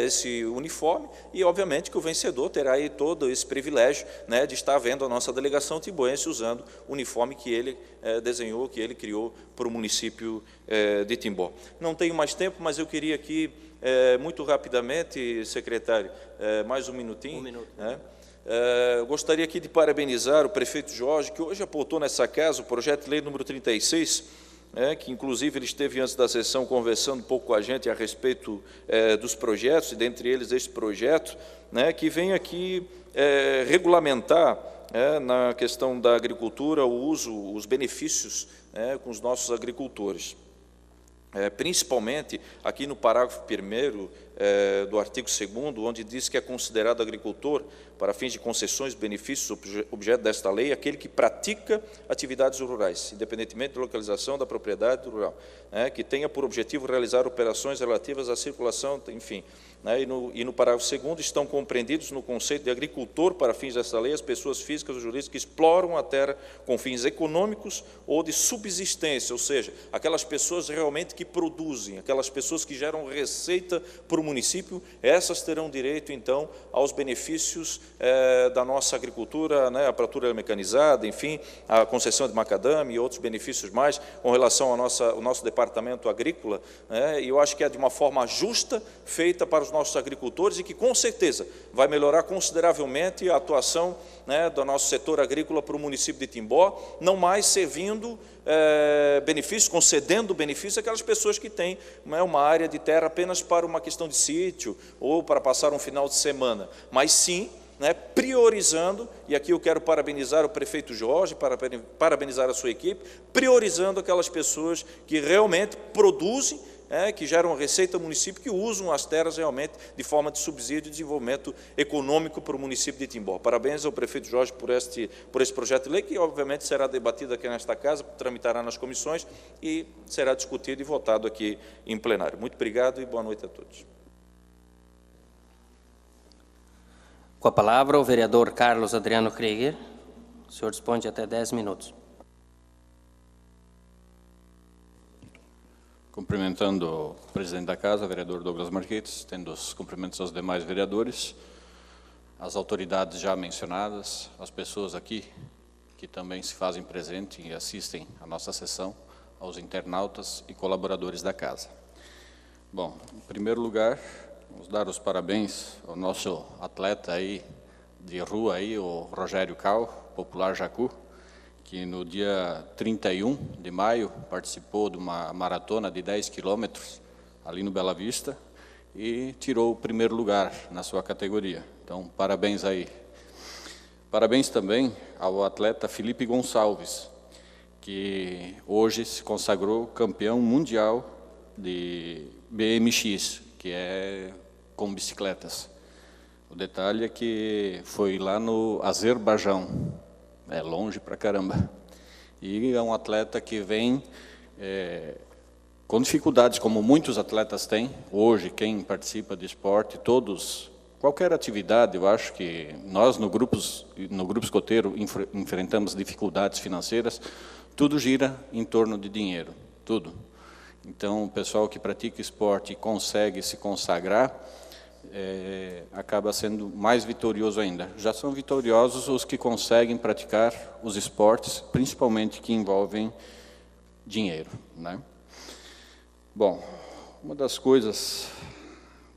esse uniforme, e obviamente que o vencedor terá aí todo esse privilégio de estar vendo a nossa delegação timboense usando o uniforme que ele desenhou, que ele criou para o município de Timbó. Não tenho mais tempo, mas eu queria aqui, muito rapidamente, secretário, mais um minutinho. Um minuto. Gostaria aqui de parabenizar o prefeito Jorge, que hoje apontou nessa casa o projeto de lei número 36, que inclusive ele esteve antes da sessão conversando um pouco com a gente a respeito dos projetos, e dentre eles este projeto, que vem aqui regulamentar na questão da agricultura o uso, os benefícios com os nossos agricultores. Principalmente aqui no parágrafo 1º, do artigo 2º, onde diz que é considerado agricultor, para fins de concessões e benefícios objeto desta lei, aquele que pratica atividades rurais, independentemente da localização da propriedade rural, que tenha por objetivo realizar operações relativas à circulação, enfim. E no parágrafo 2º estão compreendidos no conceito de agricultor, para fins desta lei, as pessoas físicas ou jurídicas que exploram a terra com fins econômicos ou de subsistência, ou seja, aquelas pessoas realmente que produzem, aquelas pessoas que geram receita para o município, essas terão direito, então, aos benefícios da nossa agricultura, a pratura mecanizada, enfim, a concessão de macadame e outros benefícios mais, com relação ao nosso departamento agrícola, e eu acho que é de uma forma justa, feita para os nossos agricultores e que, com certeza, vai melhorar consideravelmente a atuação do nosso setor agrícola para o município de Timbó, não mais servindo benefícios, concedendo benefícios àquelas pessoas que têm uma área de terra apenas para uma questão de sítio ou para passar um final de semana, mas sim priorizando, e aqui eu quero parabenizar o prefeito Jorge, parabenizar a sua equipe, priorizando aquelas pessoas que realmente produzem, que geram receita ao município, que usam as terras realmente de forma de subsídio e desenvolvimento econômico para o município de Timbó. Parabéns ao prefeito Jorge por esse projeto de lei, que obviamente será debatido aqui nesta casa, tramitará nas comissões e será discutido e votado aqui em plenário. Muito obrigado e boa noite a todos. Com a palavra, o vereador Carlos Adriano Krieger. O senhor dispõe de até 10 minutos. Cumprimentando o presidente da Casa, o vereador Douglas Marquetes, tendo os cumprimentos aos demais vereadores, as autoridades já mencionadas, as pessoas aqui que também se fazem presente e assistem à nossa sessão, aos internautas e colaboradores da Casa. Bom, em primeiro lugar, vamos dar os parabéns ao nosso atleta aí de rua, aí, o Rogério Cal, popular Jacu, que no dia 31 de maio participou de uma maratona de 10 quilômetros ali no Bela Vista e tirou o primeiro lugar na sua categoria. Então, parabéns aí. Parabéns também ao atleta Felipe Gonçalves, que hoje se consagrou campeão mundial de BMX, que é com bicicletas. O detalhe é que foi lá no Azerbaijão, é longe pra caramba. E é um atleta que vem com dificuldades, como muitos atletas têm. Hoje, quem participa de esporte, todos, qualquer atividade, eu acho que nós no grupo escoteiro enfrentamos dificuldades financeiras, tudo gira em torno de dinheiro, tudo. Então, o pessoal que pratica esporte e consegue se consagrar, acaba sendo mais vitorioso ainda. Já são vitoriosos os que conseguem praticar os esportes, principalmente que envolvem dinheiro, Bom, uma das coisas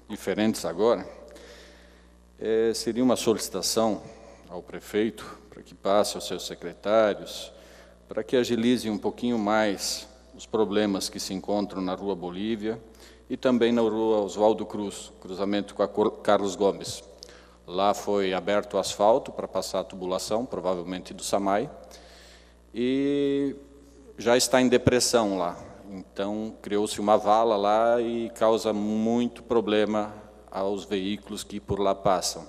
diferentes agora seria uma solicitação ao prefeito para que passe aos seus secretários, para que agilize um pouquinho mais os problemas que se encontram na Rua Bolívia, e também na Rua Oswaldo Cruz, cruzamento com a Carlos Gomes. Lá foi aberto o asfalto para passar a tubulação, provavelmente do SAMAI, e já está em depressão lá. Então, criou-se uma vala lá e causa muito problema aos veículos que por lá passam.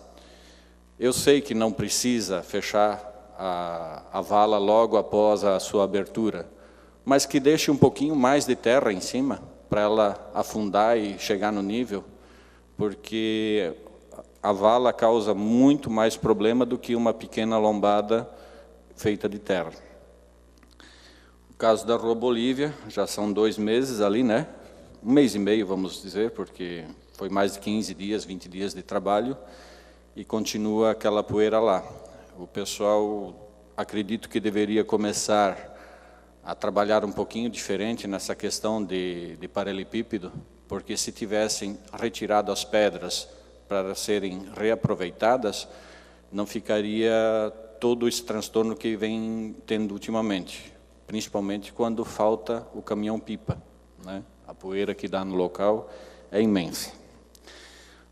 Eu sei que não precisa fechar a vala logo após a sua abertura, mas que deixe um pouquinho mais de terra em cima, para ela afundar e chegar no nível, porque a vala causa muito mais problema do que uma pequena lombada feita de terra. O caso da Rua Bolívia, já são 2 meses ali, Um mês e meio, vamos dizer, porque foi mais de 15 dias, 20 dias de trabalho, e continua aquela poeira lá. O pessoal, acredito que deveria começar a trabalhar um pouquinho diferente nessa questão de paralelepípedo, porque se tivessem retirado as pedras para serem reaproveitadas, não ficaria todo esse transtorno que vem tendo ultimamente, principalmente quando falta o caminhão-pipa, A poeira que dá no local é imensa.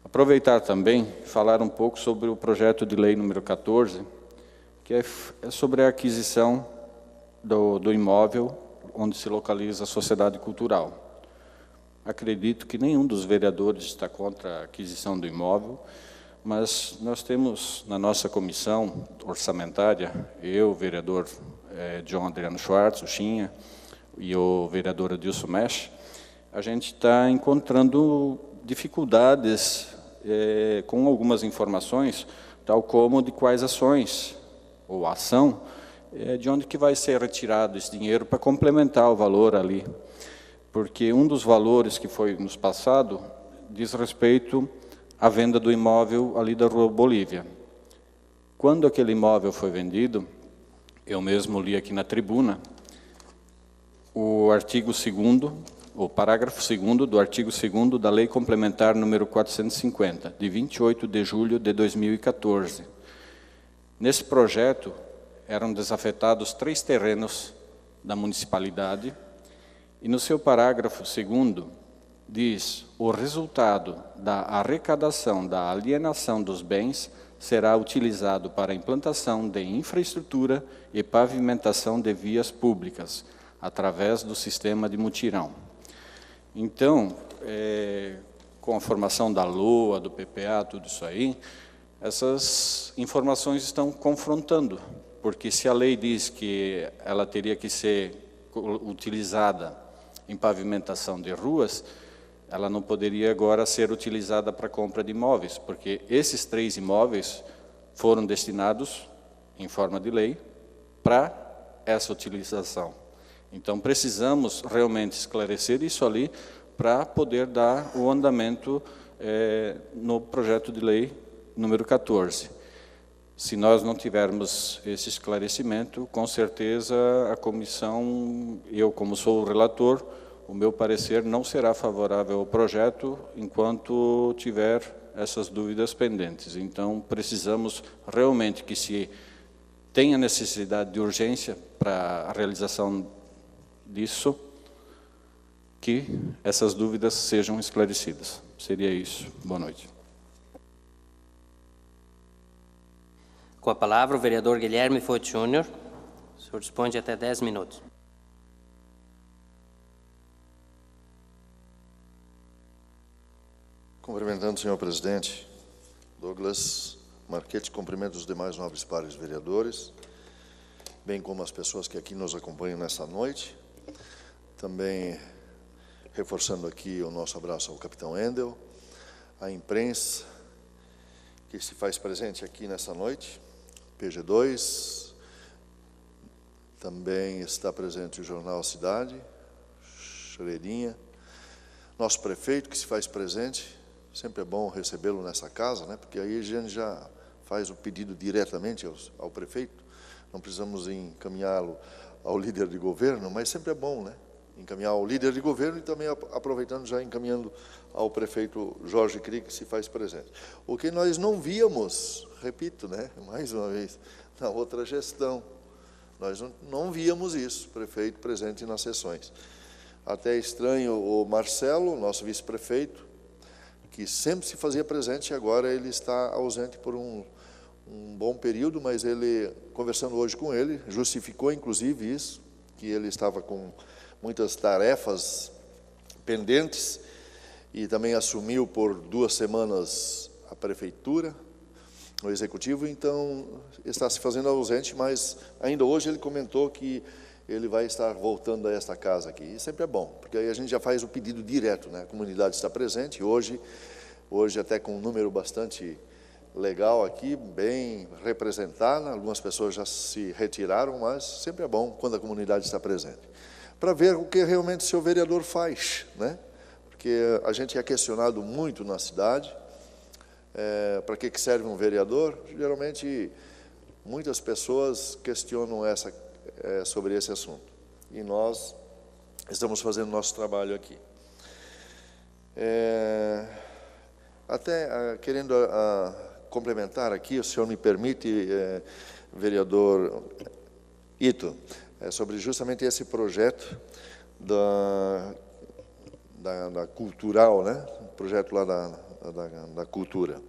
Aproveitar também, falar um pouco sobre o projeto de lei número 14, que é sobre a aquisição do imóvel onde se localiza a sociedade cultural. acredito que nenhum dos vereadores está contra a aquisição do imóvel, mas nós temos na nossa comissão orçamentária, eu, o vereador John Adriano Schwartz, o Chinha, e o vereador Adilson Mesh, a gente está encontrando dificuldades com algumas informações, tal como de quais ações ou ação, de onde que vai ser retirado esse dinheiro para complementar o valor ali. Porque um dos valores que foi nos passado diz respeito à venda do imóvel ali da Rua Bolívia. Quando aquele imóvel foi vendido, eu mesmo li aqui na tribuna, o artigo 2º, o parágrafo 2º do artigo 2º da Lei Complementar número 450, de 28 de julho de 2014. Nesse projeto, eram desafetados 3 terrenos da municipalidade, e no seu parágrafo 2º, diz: o resultado da arrecadação da alienação dos bens será utilizado para a implantação de infraestrutura e pavimentação de vias públicas, através do sistema de mutirão. Então, com a formação da LOA, do PPA, tudo isso aí, essas informações estão confrontando, porque se a lei diz que ela teria que ser utilizada em pavimentação de ruas, ela não poderia agora ser utilizada para compra de imóveis, porque esses 3 imóveis foram destinados, em forma de lei, para essa utilização. Então, precisamos realmente esclarecer isso ali para poder dar o andamento no projeto de lei número 14. Se nós não tivermos esse esclarecimento, com certeza a comissão, eu como sou o relator, o meu parecer não será favorável ao projeto enquanto tiver essas dúvidas pendentes. Então, precisamos realmente que se tenha necessidade de urgência para a realização disso, que essas dúvidas sejam esclarecidas. Seria isso. Boa noite. Com a palavra, o vereador Guilherme Foit Júnior. O senhor dispõe de até 10 minutos. Cumprimentando o senhor presidente, Douglas Marchetti, cumprimento os demais nobres pares vereadores, bem como as pessoas que aqui nos acompanham nesta noite. Também reforçando aqui o nosso abraço ao capitão Endel, à imprensa que se faz presente aqui nesta noite, PG2, também está presente o jornal Cidade, Choreirinha, nosso prefeito que se faz presente. Sempre é bom recebê-lo nessa casa, né? Porque aí a gente já faz o pedido diretamente ao prefeito, não precisamos encaminhá-lo ao líder de governo, mas sempre é bom, né? Encaminhar ao líder de governo e também aproveitando já encaminhando ao prefeito Jorge Krieg, que se faz presente. O que nós não víamos, repito, né? Mais uma vez, na outra gestão, nós não víamos isso, prefeito presente nas sessões. Até estranho o Marcelo, nosso vice-prefeito, que sempre se fazia presente, agora ele está ausente por um bom período, mas ele, conversando hoje com ele, justificou inclusive isso, que ele estava com muitas tarefas pendentes e também assumiu por 2 semanas a prefeitura, o executivo, então está se fazendo ausente, mas ainda hoje ele comentou que ele vai estar voltando a esta casa aqui. E sempre é bom, porque aí a gente já faz o pedido direto, né? A comunidade está presente, hoje até com um número bastante legal aqui, bem representado, algumas pessoas já se retiraram, mas sempre é bom quando a comunidade está presente. Para ver o que realmente o seu vereador faz, né? Porque a gente é questionado muito na cidade, para que serve um vereador? Geralmente, muitas pessoas questionam sobre esse assunto. E nós estamos fazendo nosso trabalho aqui. Até querendo complementar aqui, o senhor me permite, vereador Ito, sobre justamente esse projeto da cultural, né? O projeto lá da cultura,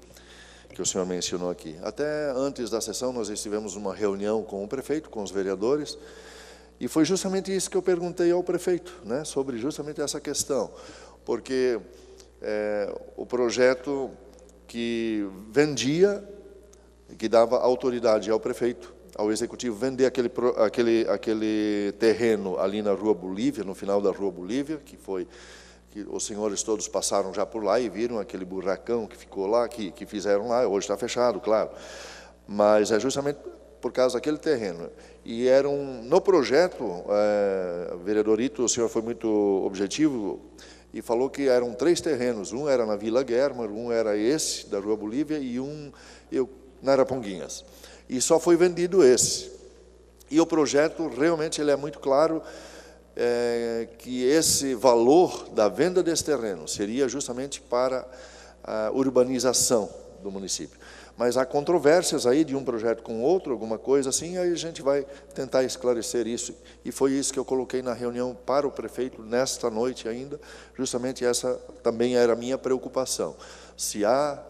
que o senhor mencionou aqui. Até antes da sessão, nós estivemos numa reunião com o prefeito, com os vereadores, e foi justamente isso que eu perguntei ao prefeito, né? Sobre justamente essa questão. porque o projeto que vendia, que dava autoridade ao prefeito, ao executivo, vender aquele terreno ali na Rua Bolívia, no final da Rua Bolívia, que os senhores todos passaram já por lá e viram aquele buracão que ficou lá, que fizeram lá, hoje está fechado, claro. Mas é justamente por causa daquele terreno. E era no projeto, vereador Ito, o senhor foi muito objetivo e falou que eram 3 terrenos. Um era na Vila Guermar, um era esse, da Rua Bolívia, e na Araponguinhas. E só foi vendido esse. E o projeto, realmente, ele é muito claro, que esse valor da venda desse terreno seria justamente para a urbanização do município. Mas há controvérsias aí de um projeto com outro, alguma coisa assim, aí a gente vai tentar esclarecer isso. E foi isso que eu coloquei na reunião para o prefeito nesta noite ainda, justamente essa também era a minha preocupação. Se há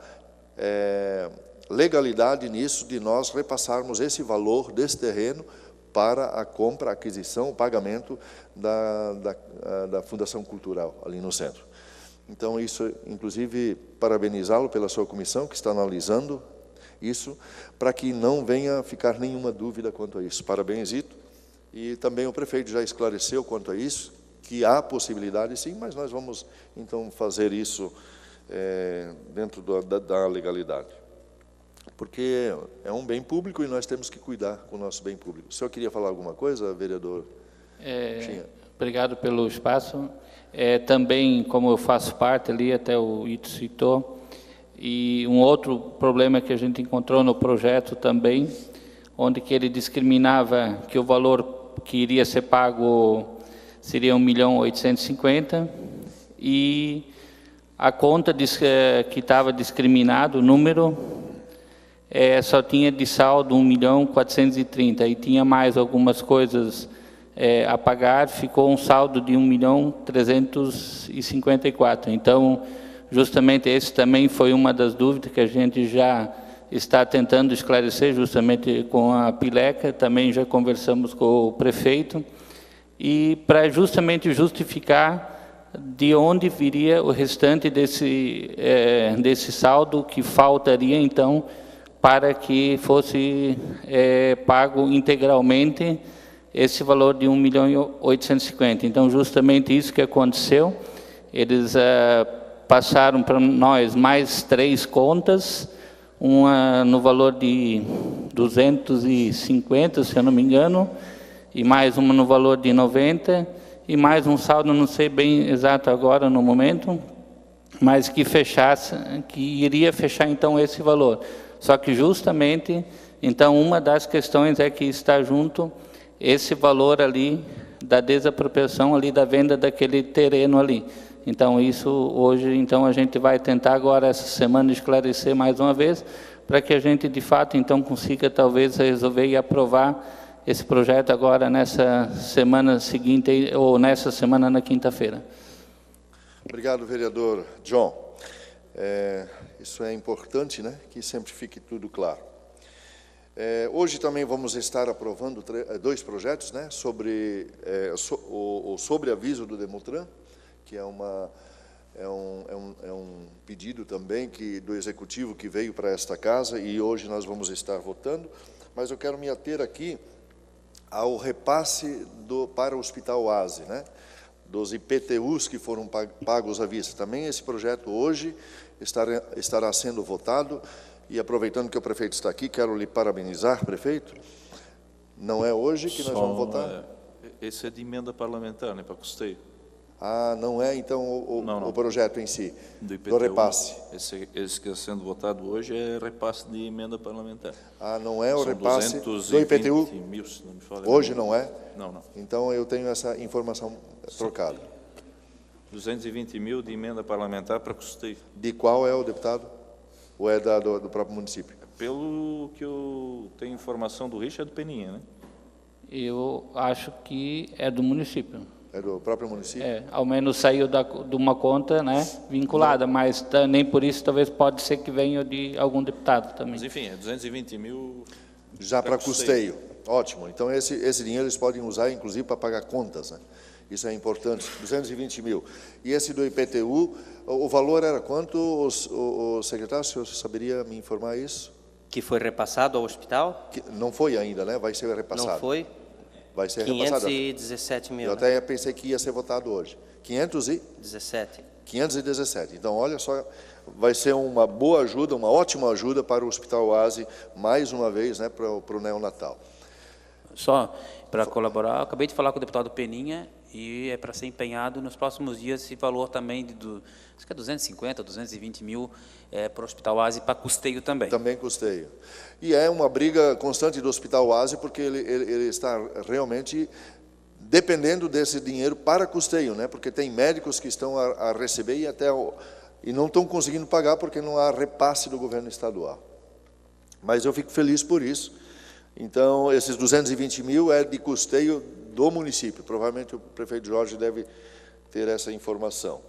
legalidade nisso de nós repassarmos esse valor desse terreno para a compra, a aquisição, o pagamento da Fundação Cultural ali no centro. Então, isso, inclusive, parabenizá-lo pela sua comissão, que está analisando isso, para que não venha ficar nenhuma dúvida quanto a isso. Parabéns, Ito. E também o prefeito já esclareceu quanto a isso, que há possibilidade sim, mas nós vamos, então, fazer isso dentro da legalidade. Porque é um bem público e nós temos que cuidar com o nosso bem público. O senhor queria falar alguma coisa, vereador? Obrigado pelo espaço. Também, como eu faço parte ali, até o Ito citou, e um outro problema que a gente encontrou no projeto também, onde que ele discriminava que o valor que iria ser pago seria 1.850.000 e a conta que estava discriminado, o número, só tinha de saldo 1.430.000 e tinha mais algumas coisas a pagar, ficou um saldo de 1.354.000. Então, justamente esse também foi uma das dúvidas que a gente já está tentando esclarecer, justamente com a Pileca, também já conversamos com o prefeito, e para justamente justificar de onde viria o restante desse saldo que faltaria, então, para que fosse pago integralmente esse valor de 1.850.000. Então, justamente isso que aconteceu, eles passaram para nós mais 3 contas, uma no valor de 250, se eu não me engano, e mais uma no valor de 90, e mais um saldo, não sei bem exato agora no momento, mas que iria fechar então esse valor. Só que justamente, então, uma das questões é que está junto esse valor ali da desapropriação ali da venda daquele terreno ali. Então, isso hoje, então, a gente vai tentar agora, essa semana, esclarecer mais uma vez, para que a gente, de fato, então, consiga, talvez, resolver e aprovar esse projeto agora, nessa semana seguinte, ou nessa semana, na quinta-feira. Obrigado, vereador John. Isso é importante, né? Que sempre fique tudo claro. Hoje também vamos estar aprovando 2 projetos, né? Sobre o sobreaviso do Demutran, que é um pedido também do Executivo que veio para esta casa e hoje nós vamos estar votando, mas eu quero me ater aqui ao repasse para o Hospital Oase, né? Dos IPTUs que foram pagos à vista. Também esse projeto hoje estará sendo votado e aproveitando que o prefeito está aqui, quero lhe parabenizar, prefeito. Não é hoje que nós vamos votar? Esse é de emenda parlamentar, né, para custeio. Ah, não é então o projeto em si, do repasse. Esse que está sendo votado hoje é repasse de emenda parlamentar. Ah, não é o São repasse do IPTU? Mil, se não me falha. Hoje não é? Não. Então eu tenho essa informação trocada. 220.000 de emenda parlamentar para custeio. De qual é o deputado? Ou é do próprio município? Pelo que eu tenho informação do Richard, é do Peninha, né? Eu acho que é do município. É do próprio município? Ao menos saiu de uma conta, né, vinculada, mas nem por isso talvez pode ser que venha de algum deputado também. Mas enfim, é 220.000 já para custeio. Ótimo. Então esse dinheiro eles podem usar inclusive para pagar contas, né? Isso é importante, 220 mil. E esse do IPTU, o valor era quanto? O secretário, o senhor saberia me informar isso? Que foi repassado ao hospital? Não foi ainda, né? Vai ser repassado. Não foi? Vai ser repassado. 517 mil. Eu até pensei que ia ser votado hoje. 517. 517. Então, olha só, vai ser uma boa ajuda, uma ótima ajuda para o Hospital Oasi, mais uma vez, né, para o neonatal. Só para colaborar, eu acabei de falar com o deputado Peninha e é para ser empenhado nos próximos dias esse valor também acho que é 250, 220 mil para o Hospital Oasi para custeio também. Também custeio. E é uma briga constante do Hospital Oasi, porque ele está realmente dependendo desse dinheiro para custeio, né? Porque tem médicos que estão a receber e não estão conseguindo pagar porque não há repasse do governo estadual. Mas eu fico feliz por isso. Então, esses 220 mil é de custeio do município. Provavelmente o prefeito Jorge deve ter essa informação.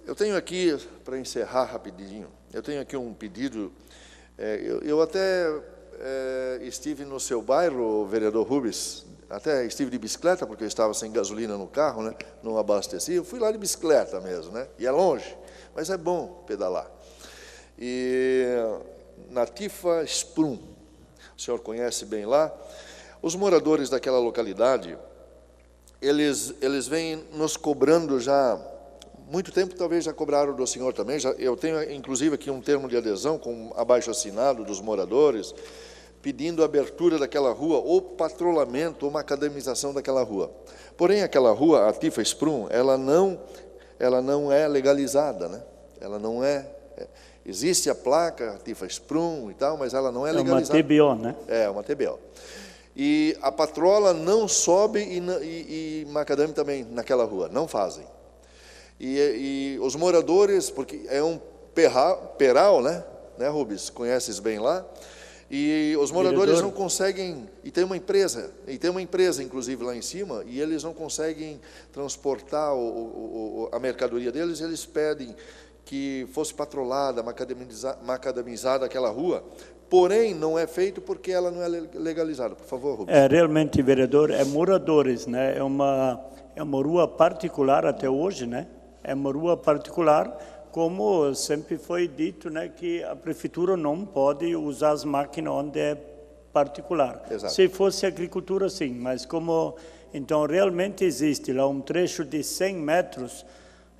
Eu tenho aqui, para encerrar rapidinho, eu tenho aqui um pedido. Eu até estive no seu bairro, vereador Rubens, até estive de bicicleta, porque eu estava sem gasolina no carro, né? Não abasteci, eu fui lá de bicicleta mesmo, né? E é longe, mas é bom pedalar. E na Tifa Sprung, o senhor conhece bem lá, os moradores daquela localidade, eles vêm nos cobrando já muito tempo, talvez já cobraram do senhor também. Eu tenho, inclusive, aqui um termo de adesão com abaixo-assinado dos moradores, pedindo a abertura daquela rua, ou patrulhamento, ou macadamização daquela rua. Porém, aquela rua, a Tifa Sprung, ela não é legalizada, né? Ela não é... Existe a placa, Tifa Sprung e tal, mas ela não é legalizada. É uma TBO, né? É, uma TBO. E a patrola não sobe e macadame também naquela rua, não fazem. E os moradores, porque é um peral, né, Rubens? Conheces bem lá? E os moradores não conseguem, e tem uma empresa, inclusive lá em cima, e eles não conseguem transportar a mercadoria deles, eles pedem que fosse patrolada, macadamizada aquela rua, porém não é feito porque ela não é legalizada. Por favor, Rubens. Realmente, vereador, moradores, né? É uma rua particular até hoje, né? É uma rua particular, como sempre foi dito, né, que a prefeitura não pode usar as máquinas onde é particular. Exato. Se fosse agricultura, sim, mas como... Então, realmente existe lá um trecho de 100 metros,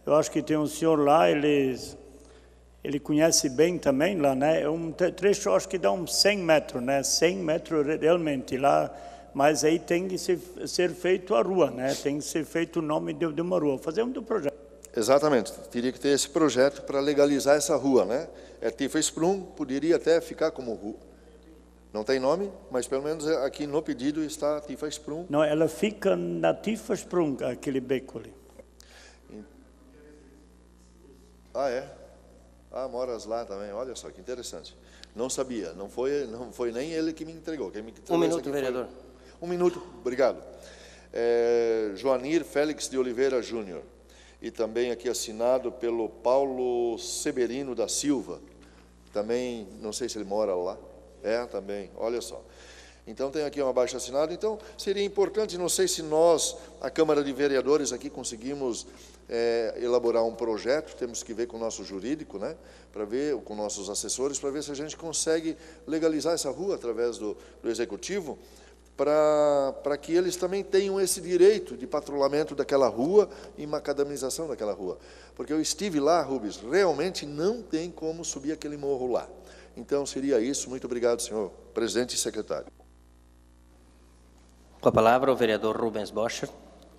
eu acho que tem um senhor lá, ele conhece bem também lá, né? É um trecho, acho que dá uns 100 metros, né? 100 metros realmente lá, mas aí tem que ser feito a rua, né? Tem que ser feito o nome de uma rua. Fazer um do projeto. Exatamente, teria que ter esse projeto para legalizar essa rua, né? É Tifa Sprung, poderia até ficar como rua. Não tem nome, mas pelo menos aqui no pedido está Tifa Sprung. Não, ela fica na Tifa Sprung, aquele beco ali. Ah, é? Ah, moras lá também, olha só que interessante. Não sabia, não foi nem ele que me entregou. Quem me entregou um minuto, vereador. Um minuto, obrigado. Joanir Félix de Oliveira Júnior. E também aqui assinado pelo Paulo Severino da Silva. Também, não sei se ele mora lá. Também, olha só. Então, tem aqui um abaixo-assinado. Então, seria importante, não sei se nós, a Câmara de Vereadores aqui, conseguimos elaborar um projeto, temos que ver com o nosso jurídico, né, para ver, com nossos assessores, para ver se a gente consegue legalizar essa rua através do Executivo, para que eles também tenham esse direito de patrulhamento daquela rua e macadamização daquela rua. Porque eu estive lá, Rubens, realmente não tem como subir aquele morro lá. Então, seria isso. Muito obrigado, senhor presidente e secretário. Com a palavra, o vereador Rubens Bocher.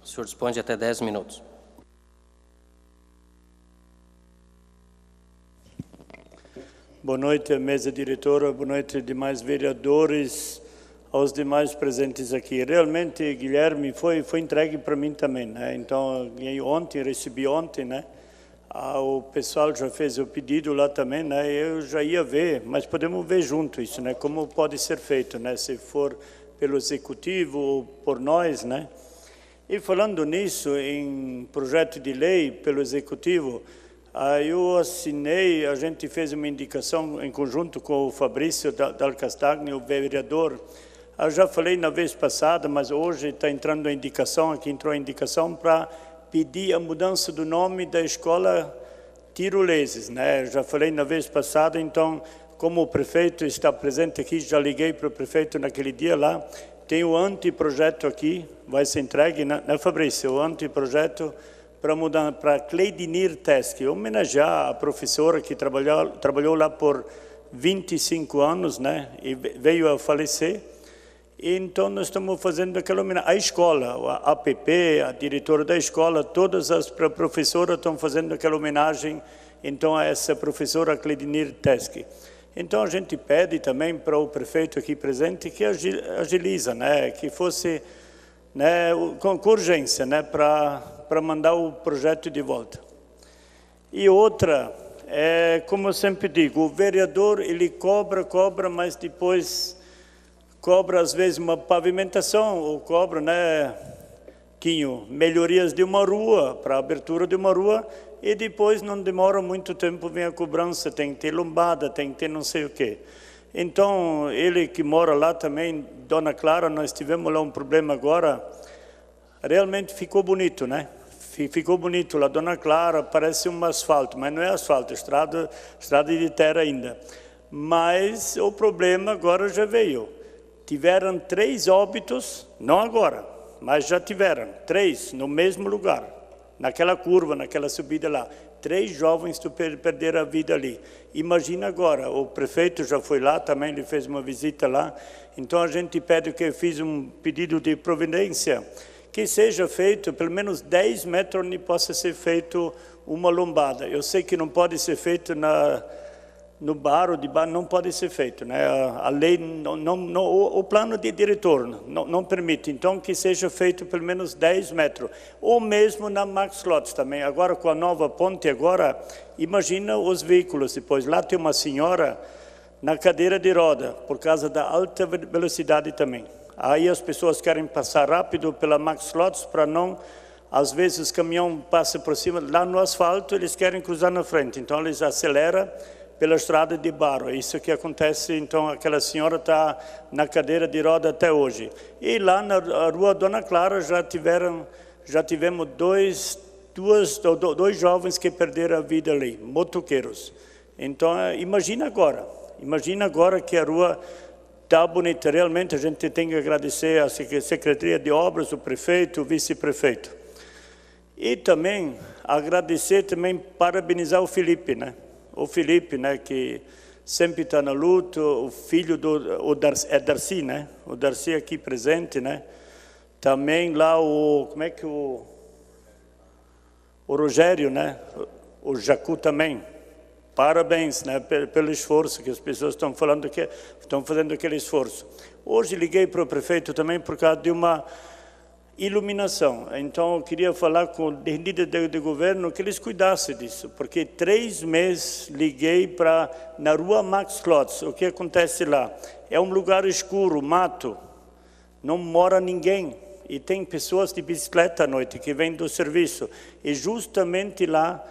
O senhor dispõe de até 10 minutos. Boa noite, mesa diretora. Boa noite, demais vereadores, aos demais presentes aqui. Realmente, Guilherme, foi entregue para mim também, né? Então, recebi ontem, né? O pessoal já fez o pedido lá também, né? Eu já ia ver, mas podemos ver junto isso, né? Como pode ser feito, né? Se for pelo executivo ou por nós, né? E falando nisso, em projeto de lei pelo executivo, eu assinei, a gente fez uma indicação em conjunto com o Fabrício Dal Castagni, o vereador, Eu já falei na vez passada, mas hoje está entrando a indicação, aqui entrou a indicação para pedir a mudança do nome da escola Tiroleses, né? Já falei na vez passada, então, como o prefeito está presente aqui, já liguei para o prefeito naquele dia lá, tem o anteprojeto aqui, vai ser entregue, né, Fabrício? O anteprojeto para mudar para Cleidinir Teske, homenagear a professora que trabalhou lá por 25 anos, né? E veio a falecer. Então, nós estamos fazendo aquela homenagem. A escola, a APP, a diretora da escola, todas as professoras estão fazendo aquela homenagem, então, a essa professora Cleidinir Teske. Então, a gente pede também para o prefeito aqui presente que agiliza, né? Que fosse, né, com urgência, né? Para mandar o projeto de volta. E outra, como eu sempre digo, o vereador, ele cobra, mas depois cobra, às vezes, uma pavimentação, ou cobra, né, Quinho, melhorias de uma rua, para a abertura de uma rua, e depois não demora muito tempo, vem a cobrança, tem que ter lombada, tem que ter não sei o quê. Então, ele que mora lá também, Dona Clara, nós tivemos lá um problema agora, realmente ficou bonito, né? Ficou bonito lá, Dona Clara, parece um asfalto, mas não é asfalto, estrada de terra ainda. Mas o problema agora já veio. Tiveram 3 óbitos, não agora, mas já tiveram 3 no mesmo lugar, naquela curva, naquela subida lá. 3 jovens perderam a vida ali. Imagina agora, o prefeito já foi lá também, ele fez uma visita lá. Então a gente pede que eu fiz um pedido de providência, que seja feito pelo menos 10 metros onde possa ser feito uma lombada. Eu sei que não pode ser feito no bar ou de bar, não pode ser feito, né? A lei, o plano de diretor não permite, então que seja feito pelo menos 10 metros, ou mesmo na Max Lotz também. Agora com a nova ponte, agora, imagina os veículos depois, lá tem uma senhora na cadeira de roda, por causa da alta velocidade também. Aí as pessoas querem passar rápido pela Max Lotz para não, às vezes os caminhões passam por cima, lá no asfalto eles querem cruzar na frente, então eles aceleram pela estrada de barro. Isso que acontece, então aquela senhora está na cadeira de roda até hoje. E lá na rua Dona Clara já tivemos dois jovens que perderam a vida ali, motoqueiros. Então imagina agora que a rua está bonita. Realmente a gente tem que agradecer à Secretaria de Obras, o prefeito, o vice-prefeito. E também agradecer, parabenizar o Felipe, né? O Felipe, né, que sempre está na luta, o filho do Darcy, né? O Darcy aqui presente, né? Também lá o Rogério, né? O Jacu também. Parabéns, né, pelo esforço que as pessoas estão falando que estão fazendo aquele esforço. Hoje liguei para o prefeito também por causa de uma iluminação. Então, eu queria falar com o líder de governo que eles cuidassem disso, porque 3 meses liguei na rua Max Lotz. O que acontece lá? É um lugar escuro, mato, não mora ninguém. E tem pessoas de bicicleta à noite que vêm do serviço. E justamente lá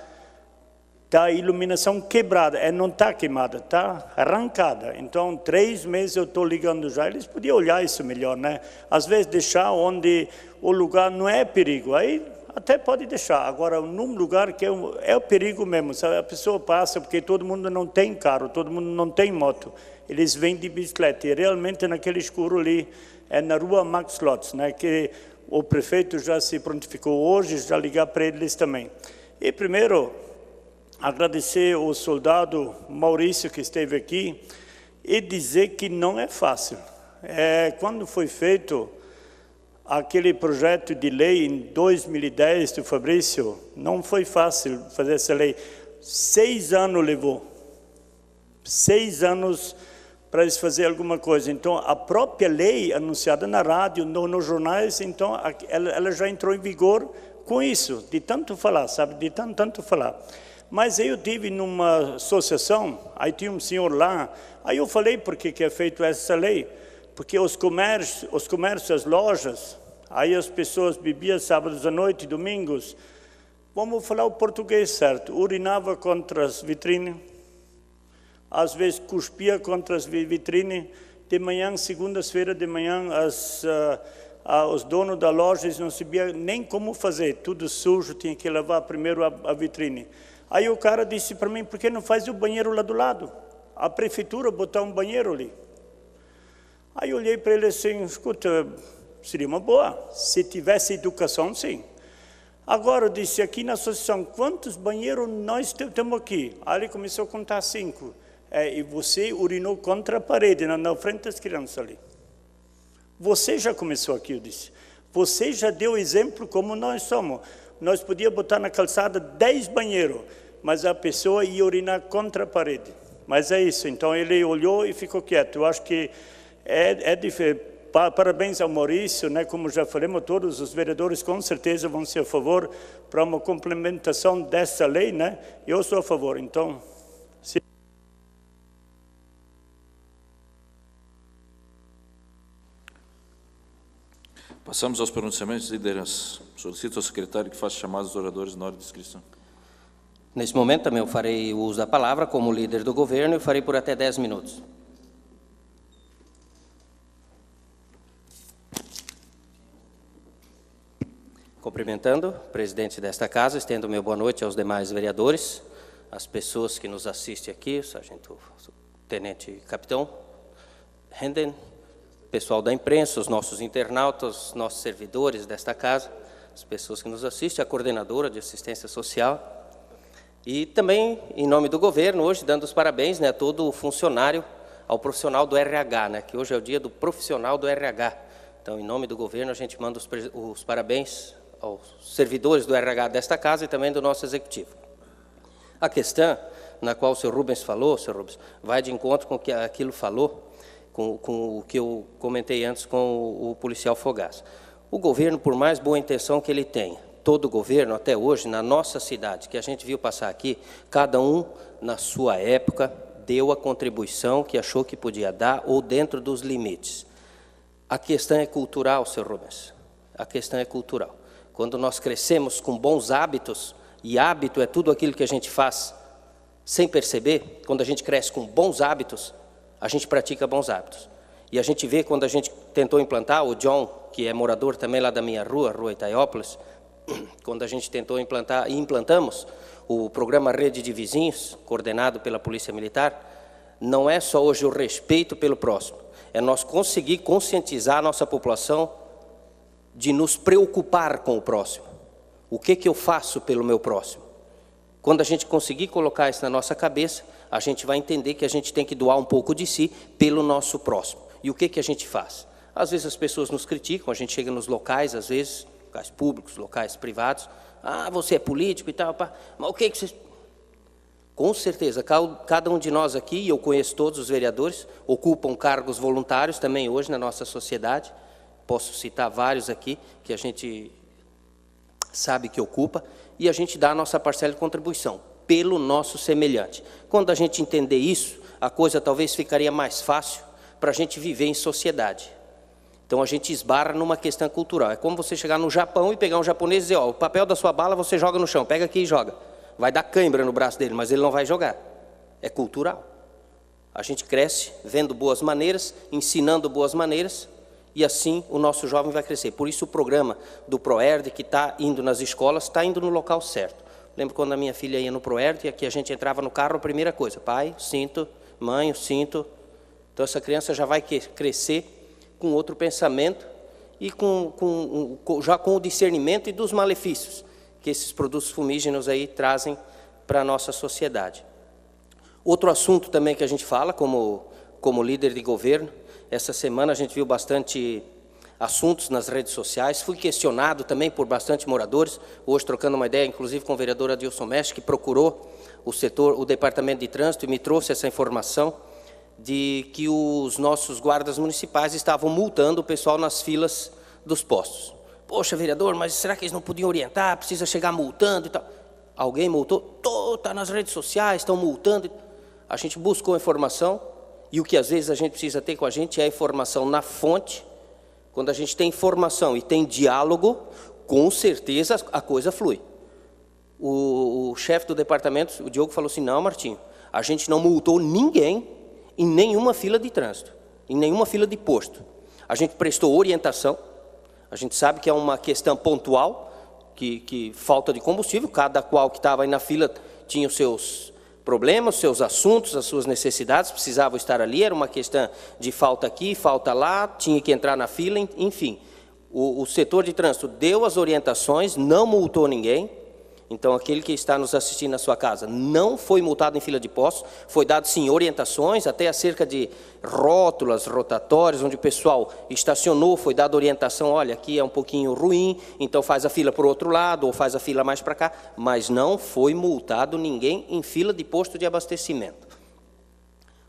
está a iluminação quebrada, não está queimada, está arrancada. Então, 3 meses eu estou ligando já. Eles podiam olhar isso melhor, né? Às vezes deixar onde o lugar não é perigo, aí até pode deixar. Agora, num lugar que é o perigo mesmo, sabe? A pessoa passa porque todo mundo não tem carro, todo mundo não tem moto. Eles vêm de bicicleta e realmente naquele escuro ali, é na rua Max Lotz, né? Que o prefeito já se prontificou hoje, já ligar para eles também. E primeiro, agradecer ao soldado Maurício que esteve aqui e dizer que não é fácil. Quando foi feito aquele projeto de lei em 2010 do Fabrício, não foi fácil fazer essa lei. 6 anos levou. 6 anos para eles fazer alguma coisa. Então, a própria lei anunciada na rádio, nos jornais, então, ela já entrou em vigor com isso, de tanto falar, sabe? De tanto falar. Mas eu tive numa associação, aí tinha um senhor lá, aí eu falei por que é feito essa lei, porque os comércios, as lojas, aí as pessoas bebiam sábados à noite, domingos, vamos falar o português certo, urinava contra as vitrines, às vezes cuspia contra as vitrines, de manhã, segundas-feiras de manhã, os donos da loja não sabiam nem como fazer, tudo sujo, tinha que lavar primeiro a vitrine. Aí o cara disse para mim, por que não faz o banheiro lá do lado? A prefeitura botar um banheiro ali. Aí eu olhei para ele assim, escuta, seria uma boa, se tivesse educação, sim. Agora, eu disse, aqui na associação, quantos banheiros nós temos aqui? Aí ele começou a contar 5. E você urinou contra a parede, na frente das crianças ali. Você já começou aqui, eu disse. Você já deu exemplo como nós somos. Nós podíamos botar na calçada 10 banheiros, mas a pessoa ia urinar contra a parede. Mas é isso, então ele olhou e ficou quieto. Eu acho que é diferente. Parabéns ao Maurício, né? Como já falamos, todos os vereadores com certeza vão ser a favor para uma complementação dessa lei, né? Eu sou a favor, então... Passamos aos pronunciamentos de liderança. Solicito ao secretário que faça chamadas dos oradores na hora de inscrição. Nesse momento também eu farei o uso da palavra como líder do governo e farei por até 10 minutos. Cumprimentando o presidente desta casa, estendo meu boa noite aos demais vereadores, as pessoas que nos assistem aqui, o sargento, o tenente capitão Henden, pessoal da imprensa, os nossos internautas, os nossos servidores desta casa, as pessoas que nos assistem, a coordenadora de assistência social e também, em nome do governo, hoje dando os parabéns, né, a todo o funcionário, ao profissional do RH, né, que hoje é o dia do profissional do RH. Então, em nome do governo, a gente manda os parabéns aos servidores do RH desta casa e também do nosso executivo. A questão na qual o senhor Rubens falou, senhor Rubens, vai de encontro com o que aquilo falou, com o que eu comentei antes com o policial Fogaça. O governo, por mais boa intenção que ele tenha, todo o governo, até hoje, na nossa cidade, que a gente viu passar aqui, cada um, na sua época, deu a contribuição que achou que podia dar ou dentro dos limites. A questão é cultural, senhor Rubens, a questão é cultural. Quando nós crescemos com bons hábitos, e hábito é tudo aquilo que a gente faz sem perceber, quando a gente cresce com bons hábitos, a gente pratica bons hábitos. E a gente vê quando a gente tentou implantar, o John, que é morador também lá da minha rua, Rua Itaiópolis, quando a gente tentou implantar, e implantamos o programa Rede de Vizinhos, coordenado pela Polícia Militar, não é só hoje o respeito pelo próximo, é nós conseguir conscientizar a nossa população de nos preocupar com o próximo. O que eu faço pelo meu próximo? Quando a gente conseguir colocar isso na nossa cabeça, a gente vai entender que a gente tem que doar um pouco de si pelo nosso próximo. E o que a gente faz? Às vezes as pessoas nos criticam, a gente chega nos locais, às vezes, locais públicos, locais privados, ah, você é político e tal, pá. Mas o que vocês... Com certeza, cada um de nós aqui, e eu conheço todos os vereadores, ocupam cargos voluntários também hoje na nossa sociedade. Posso citar vários aqui que a gente sabe que ocupa, e a gente dá a nossa parcela de contribuição pelo nosso semelhante. Quando a gente entender isso, a coisa talvez ficaria mais fácil para a gente viver em sociedade. Então a gente esbarra numa questão cultural. É como você chegar no Japão e pegar um japonês e dizer, ó, o papel da sua bala você joga no chão, pega aqui e joga. Vai dar cãibra no braço dele, mas ele não vai jogar. É cultural. A gente cresce vendo boas maneiras, ensinando boas maneiras, e assim o nosso jovem vai crescer. Por isso o programa do ProERD, que está indo nas escolas, está indo no local certo. Lembro quando a minha filha ia no ProERD, e aqui a gente entrava no carro, a primeira coisa, pai, cinto, mãe, cinto. Então essa criança já vai crescer com outro pensamento e já com o discernimento e dos malefícios que esses produtos fumígenos aí trazem para a nossa sociedade. Outro assunto também que a gente fala como líder de governo, essa semana a gente viu bastante assuntos nas redes sociais, fui questionado também por bastante moradores, hoje trocando uma ideia, inclusive com o vereador Adilson Mestre, que procurou o departamento de trânsito e me trouxe essa informação de que os nossos guardas municipais estavam multando o pessoal nas filas dos postos. Poxa, vereador, mas será que eles não podiam orientar? Precisa chegar multando e tal. Alguém multou? Está nas redes sociais, estão multando. A gente buscou informação, e o que às vezes a gente precisa ter com a gente é a informação na fonte. Quando a gente tem informação e tem diálogo, com certeza a coisa flui. O chefe do departamento, o Diogo, falou assim, não, Martinho, a gente não multou ninguém em nenhuma fila de trânsito. em nenhuma fila de posto. A gente prestou orientação, a gente sabe que é uma questão pontual, que falta de combustível, cada qual que estava aí na fila tinha os seus problemas, os seus assuntos, as suas necessidades, precisavam estar ali, era uma questão de falta aqui, falta lá, tinha que entrar na fila, enfim. O setor de trânsito deu as orientações, não multou ninguém. Então, aquele que está nos assistindo na sua casa não foi multado em fila de postos, foi dado, sim, orientações, até acerca de rótulas, rotatórios, onde o pessoal estacionou, foi dada orientação, olha, aqui é um pouquinho ruim, então faz a fila para o outro lado, ou faz a fila mais para cá, mas não foi multado ninguém em fila de posto de abastecimento.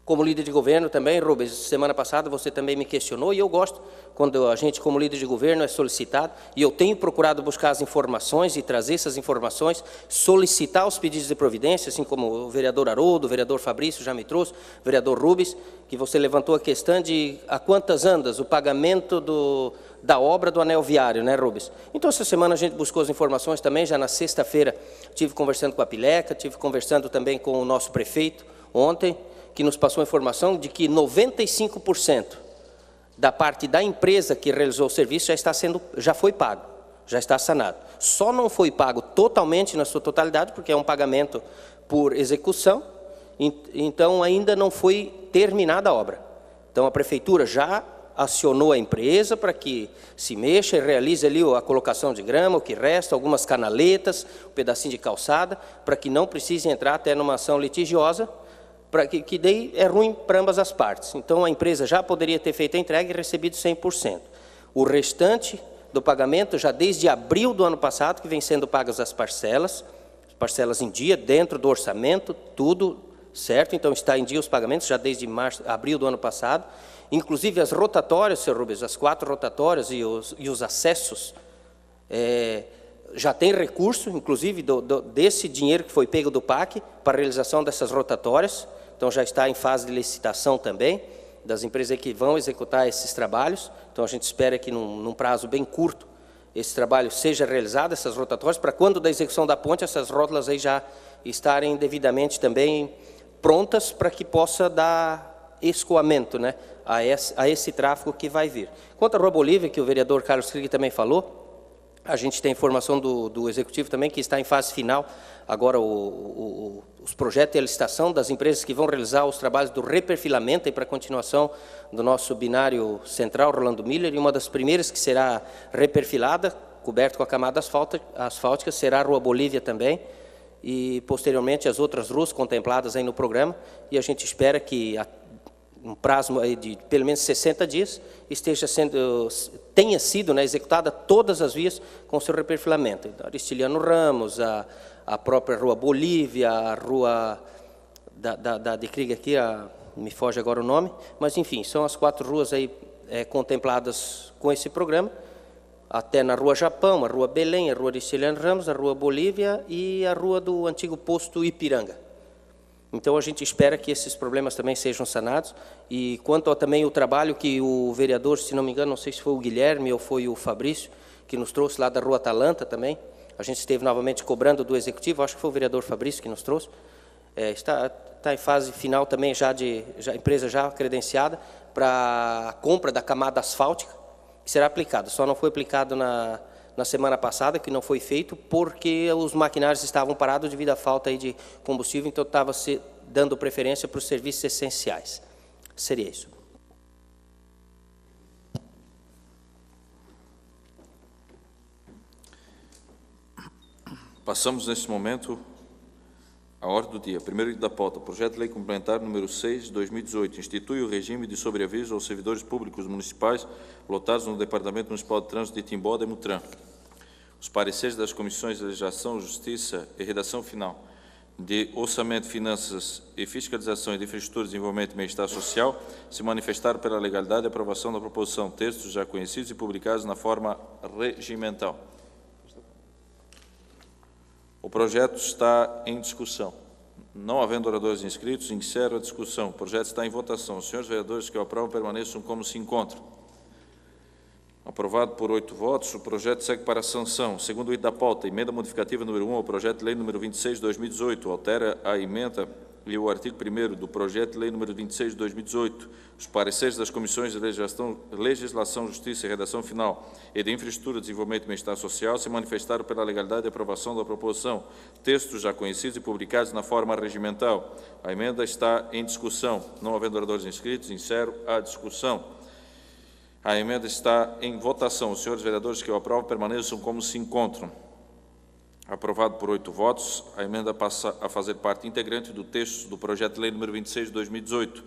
Como líder de governo também, Rubens, semana passada você também me questionou, e eu gosto quando a gente, como líder de governo, é solicitado, e eu tenho procurado buscar as informações e trazer essas informações, solicitar os pedidos de providência, assim como o vereador Haroldo, o vereador Fabrício já me trouxe, o vereador Rubens, que você levantou a questão de a quantas andas o pagamento da obra do anel viário, né, Rubens? Então, essa semana a gente buscou as informações também, já na sexta-feira tive conversando com a Pileca, tive conversando também com o nosso prefeito ontem, que nos passou a informação de que 95% da parte da empresa que realizou o serviço já foi pago, já está sanado. Só não foi pago totalmente na sua totalidade, porque é um pagamento por execução, então ainda não foi terminada a obra. Então a prefeitura já acionou a empresa para que se mexa e realize ali a colocação de grama, o que resta, algumas canaletas, um pedacinho de calçada, para que não precise entrar até numa ação litigiosa, para que daí é ruim para ambas as partes. Então, a empresa já poderia ter feito a entrega e recebido 100%. O restante do pagamento, já desde abril do ano passado, que vem sendo pagas as parcelas em dia, dentro do orçamento, tudo certo. Então, está em dia os pagamentos, já desde abril do ano passado. Inclusive, as rotatórias, senhor Rubens, as 4 rotatórias e os acessos, já tem recurso, inclusive, desse dinheiro que foi pego do PAC para a realização dessas rotatórias. Então, já está em fase de licitação também, das empresas que vão executar esses trabalhos. Então, a gente espera que, num prazo bem curto, esse trabalho seja realizado, essas rotatórias, para quando da execução da ponte, essas rótulas aí já estarem devidamente também prontas para que possa dar escoamento, né, a esse tráfego que vai vir. Quanto à Rua Bolívia, que o vereador Carlos Krieg também falou, a gente tem informação do Executivo também, que está em fase final, agora os projetos e a licitação das empresas que vão realizar os trabalhos do reperfilamento e para a continuação do nosso binário central, Rolando Miller, e uma das primeiras que será reperfilada, coberta com a camada asfáltica, será a Rua Bolívia também, e posteriormente as outras ruas contempladas aí no programa, e a gente espera que um prazo aí de pelo menos 60 dias, tenha sido, né, executada todas as vias com o seu reperfilamento. Então, Aristiliano Ramos, a própria Rua Bolívia, a Rua de Krieg aqui, me foge agora o nome, mas enfim, são as 4 ruas aí contempladas com esse programa, até na Rua Japão, a Rua Belém, a Rua Aristiliano Ramos, a Rua Bolívia e a Rua do antigo posto Ipiranga. Então, a gente espera que esses problemas também sejam sanados. E quanto também o trabalho que o vereador, se não me engano, não sei se foi o Guilherme ou foi o Fabrício, que nos trouxe lá da Rua Atalanta também, a gente esteve novamente cobrando do Executivo, acho que foi o vereador Fabrício que nos trouxe, está em fase final também, a empresa já credenciada para a compra da camada asfáltica, que será aplicada. Só não foi aplicado na semana passada, que não foi feito, porque os maquinários estavam parados devido à falta aí de combustível, então estava se dando preferência para os serviços essenciais. Seria isso. Passamos, neste momento, à ordem do dia. Primeiro item da pauta, projeto de lei complementar número 6 de 2018, institui o regime de sobreaviso aos servidores públicos municipais lotados no Departamento Municipal de Trânsito de Timbó, Demutran. Os pareceres das Comissões de Legislação, Justiça e Redação Final de Orçamento, Finanças e Fiscalização e de Infraestrutura, Desenvolvimento e Bem-Estar Social se manifestaram pela legalidade e aprovação da proposição, textos já conhecidos e publicados na forma regimental. O projeto está em discussão. Não havendo oradores inscritos, encerro a discussão. O projeto está em votação. Os senhores vereadores que o aprovam permaneçam como se encontram. Aprovado por 8 votos, o projeto segue para a sanção. Segundo o item da pauta, emenda modificativa número 1 ao projeto de lei número 26 de 2018, altera a emenda e o artigo 1º do projeto de lei número 26 de 2018, os pareceres das comissões de legislação, justiça e redação final e de infraestrutura, desenvolvimento e bem-estar social se manifestaram pela legalidade e aprovação da proposição, textos já conhecidos e publicados na forma regimental. A emenda está em discussão. Não havendo oradores inscritos, encerro a discussão. A emenda está em votação. Os senhores vereadores que o aprovam permaneçam como se encontram. Aprovado por 8 votos, a emenda passa a fazer parte integrante do texto do projeto de lei número 26 de 2018.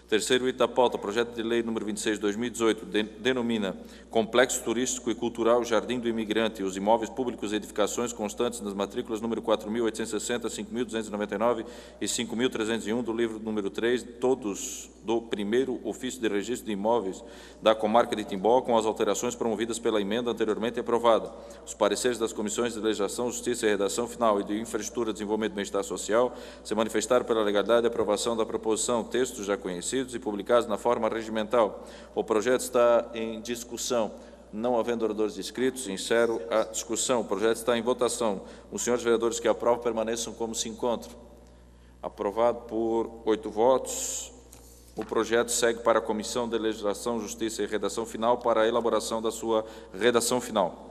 Terceiro item da pauta, projeto de lei número 26 de 2018, denomina Complexo Turístico e Cultural Jardim do Imigrante e os imóveis públicos e edificações constantes nas matrículas número 4.860, 5.299 e 5.301 do livro número 3, todos do primeiro ofício de registro de imóveis da comarca de Timbó, com as alterações promovidas pela emenda anteriormente aprovada. Os pareceres das comissões de legislação, justiça e redação final e de infraestrutura, desenvolvimento e bem-estar social se manifestaram pela legalidade e aprovação da proposição, textos já conhecidos e publicados na forma regimental. O projeto está em discussão. Não havendo oradores inscritos, encerro a discussão. O projeto está em votação. Os senhores vereadores que aprovam permaneçam como se encontram. Aprovado por 8 votos. O projeto segue para a Comissão de Legislação, Justiça e Redação Final para a elaboração da sua redação final.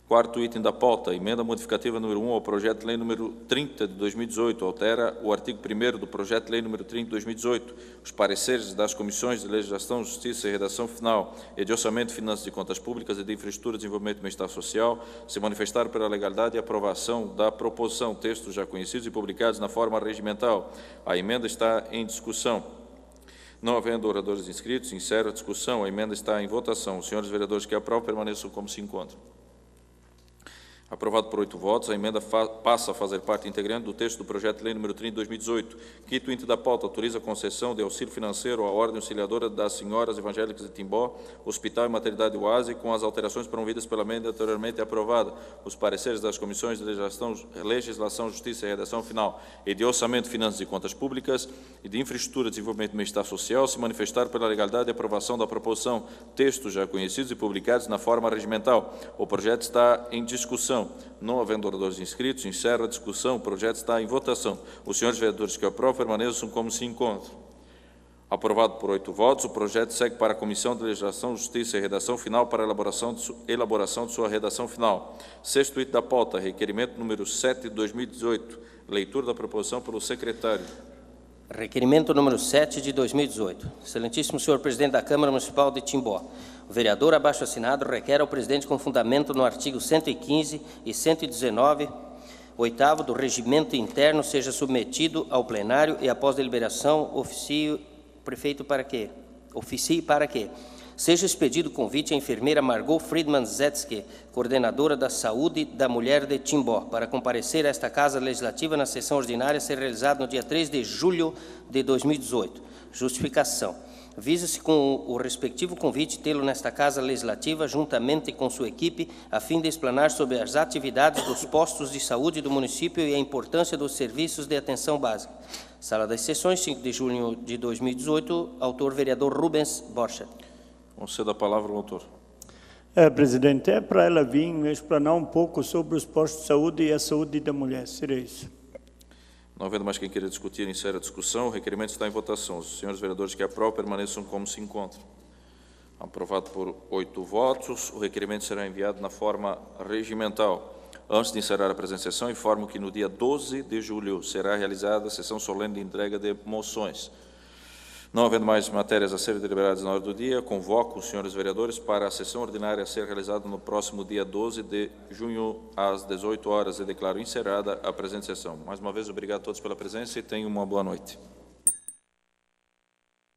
Quarto item da pauta, emenda modificativa número 1 ao projeto de lei número 30 de 2018, altera o artigo 1º do projeto de lei número 30 de 2018. Os pareceres das comissões de legislação, justiça e redação final e de orçamento, finanças e contas públicas e de infraestrutura, desenvolvimento e bem-estar social se manifestaram pela legalidade e aprovação da proposição, textos já conhecidos e publicados na forma regimental. A emenda está em discussão. Não havendo oradores inscritos, encerro a discussão. A emenda está em votação. Os senhores vereadores que aprovam permaneçam como se encontram. Aprovado por 8 votos, a emenda passa a fazer parte integrante do texto do projeto de lei número 30 de 2018. Quinto item da pauta, autoriza a concessão de auxílio financeiro à Ordem Auxiliadora das Senhoras Evangélicas de Timbó, Hospital e Maternidade Oase, com as alterações promovidas pela emenda anteriormente aprovada. Os pareceres das comissões de legislação, justiça e redação final e de orçamento, finanças e contas públicas e de infraestrutura, desenvolvimento e bem-estar social se manifestaram pela legalidade e aprovação da proposição, textos já conhecidos e publicados na forma regimental. O projeto está em discussão. Não havendo oradores inscritos, encerro a discussão. O projeto está em votação. Os senhores vereadores que aprovam permaneçam como se encontram. Aprovado por 8 votos, o projeto segue para a Comissão de Legislação, Justiça e Redação Final para a elaboração de sua redação final. Sexto item da pauta, requerimento número 7 de 2018. Leitura da proposição pelo secretário. Requerimento número 7 de 2018. Excelentíssimo senhor presidente da Câmara Municipal de Timbó, o vereador abaixo assinado requer ao presidente com fundamento no artigo 115 e 119, 8º do regimento interno, seja submetido ao plenário e após deliberação oficie para que seja expedido convite à enfermeira Margot Friedman Zetzke, coordenadora da Saúde da Mulher de Timbó, para comparecer a esta Casa Legislativa na sessão ordinária a ser realizada no dia 3 de julho de 2018. Justificação. Visa-se com o respectivo convite tê-lo nesta Casa Legislativa, juntamente com sua equipe, a fim de explanar sobre as atividades dos postos de saúde do município e a importância dos serviços de atenção básica. Sala das Sessões, 5 de junho de 2018, autor vereador Rubens Borchardt. Concedo a palavra ao autor. Presidente, é para ela vir explanar um pouco sobre os postos de saúde e a saúde da mulher, seria isso. Não havendo mais quem queira discutir, encerra a discussão. O requerimento está em votação. Os senhores vereadores que aprovam permaneçam como se encontram. Aprovado por 8 votos, o requerimento será enviado na forma regimental. Antes de encerrar a presente sessão, informo que no dia 12 de julho será realizada a sessão solene de entrega de moções. Não havendo mais matérias a serem deliberadas na hora do dia, convoco os senhores vereadores para a sessão ordinária a ser realizada no próximo dia 12 de junho, às 18 horas, e declaro encerrada a presente sessão. Mais uma vez, obrigado a todos pela presença e tenham uma boa noite.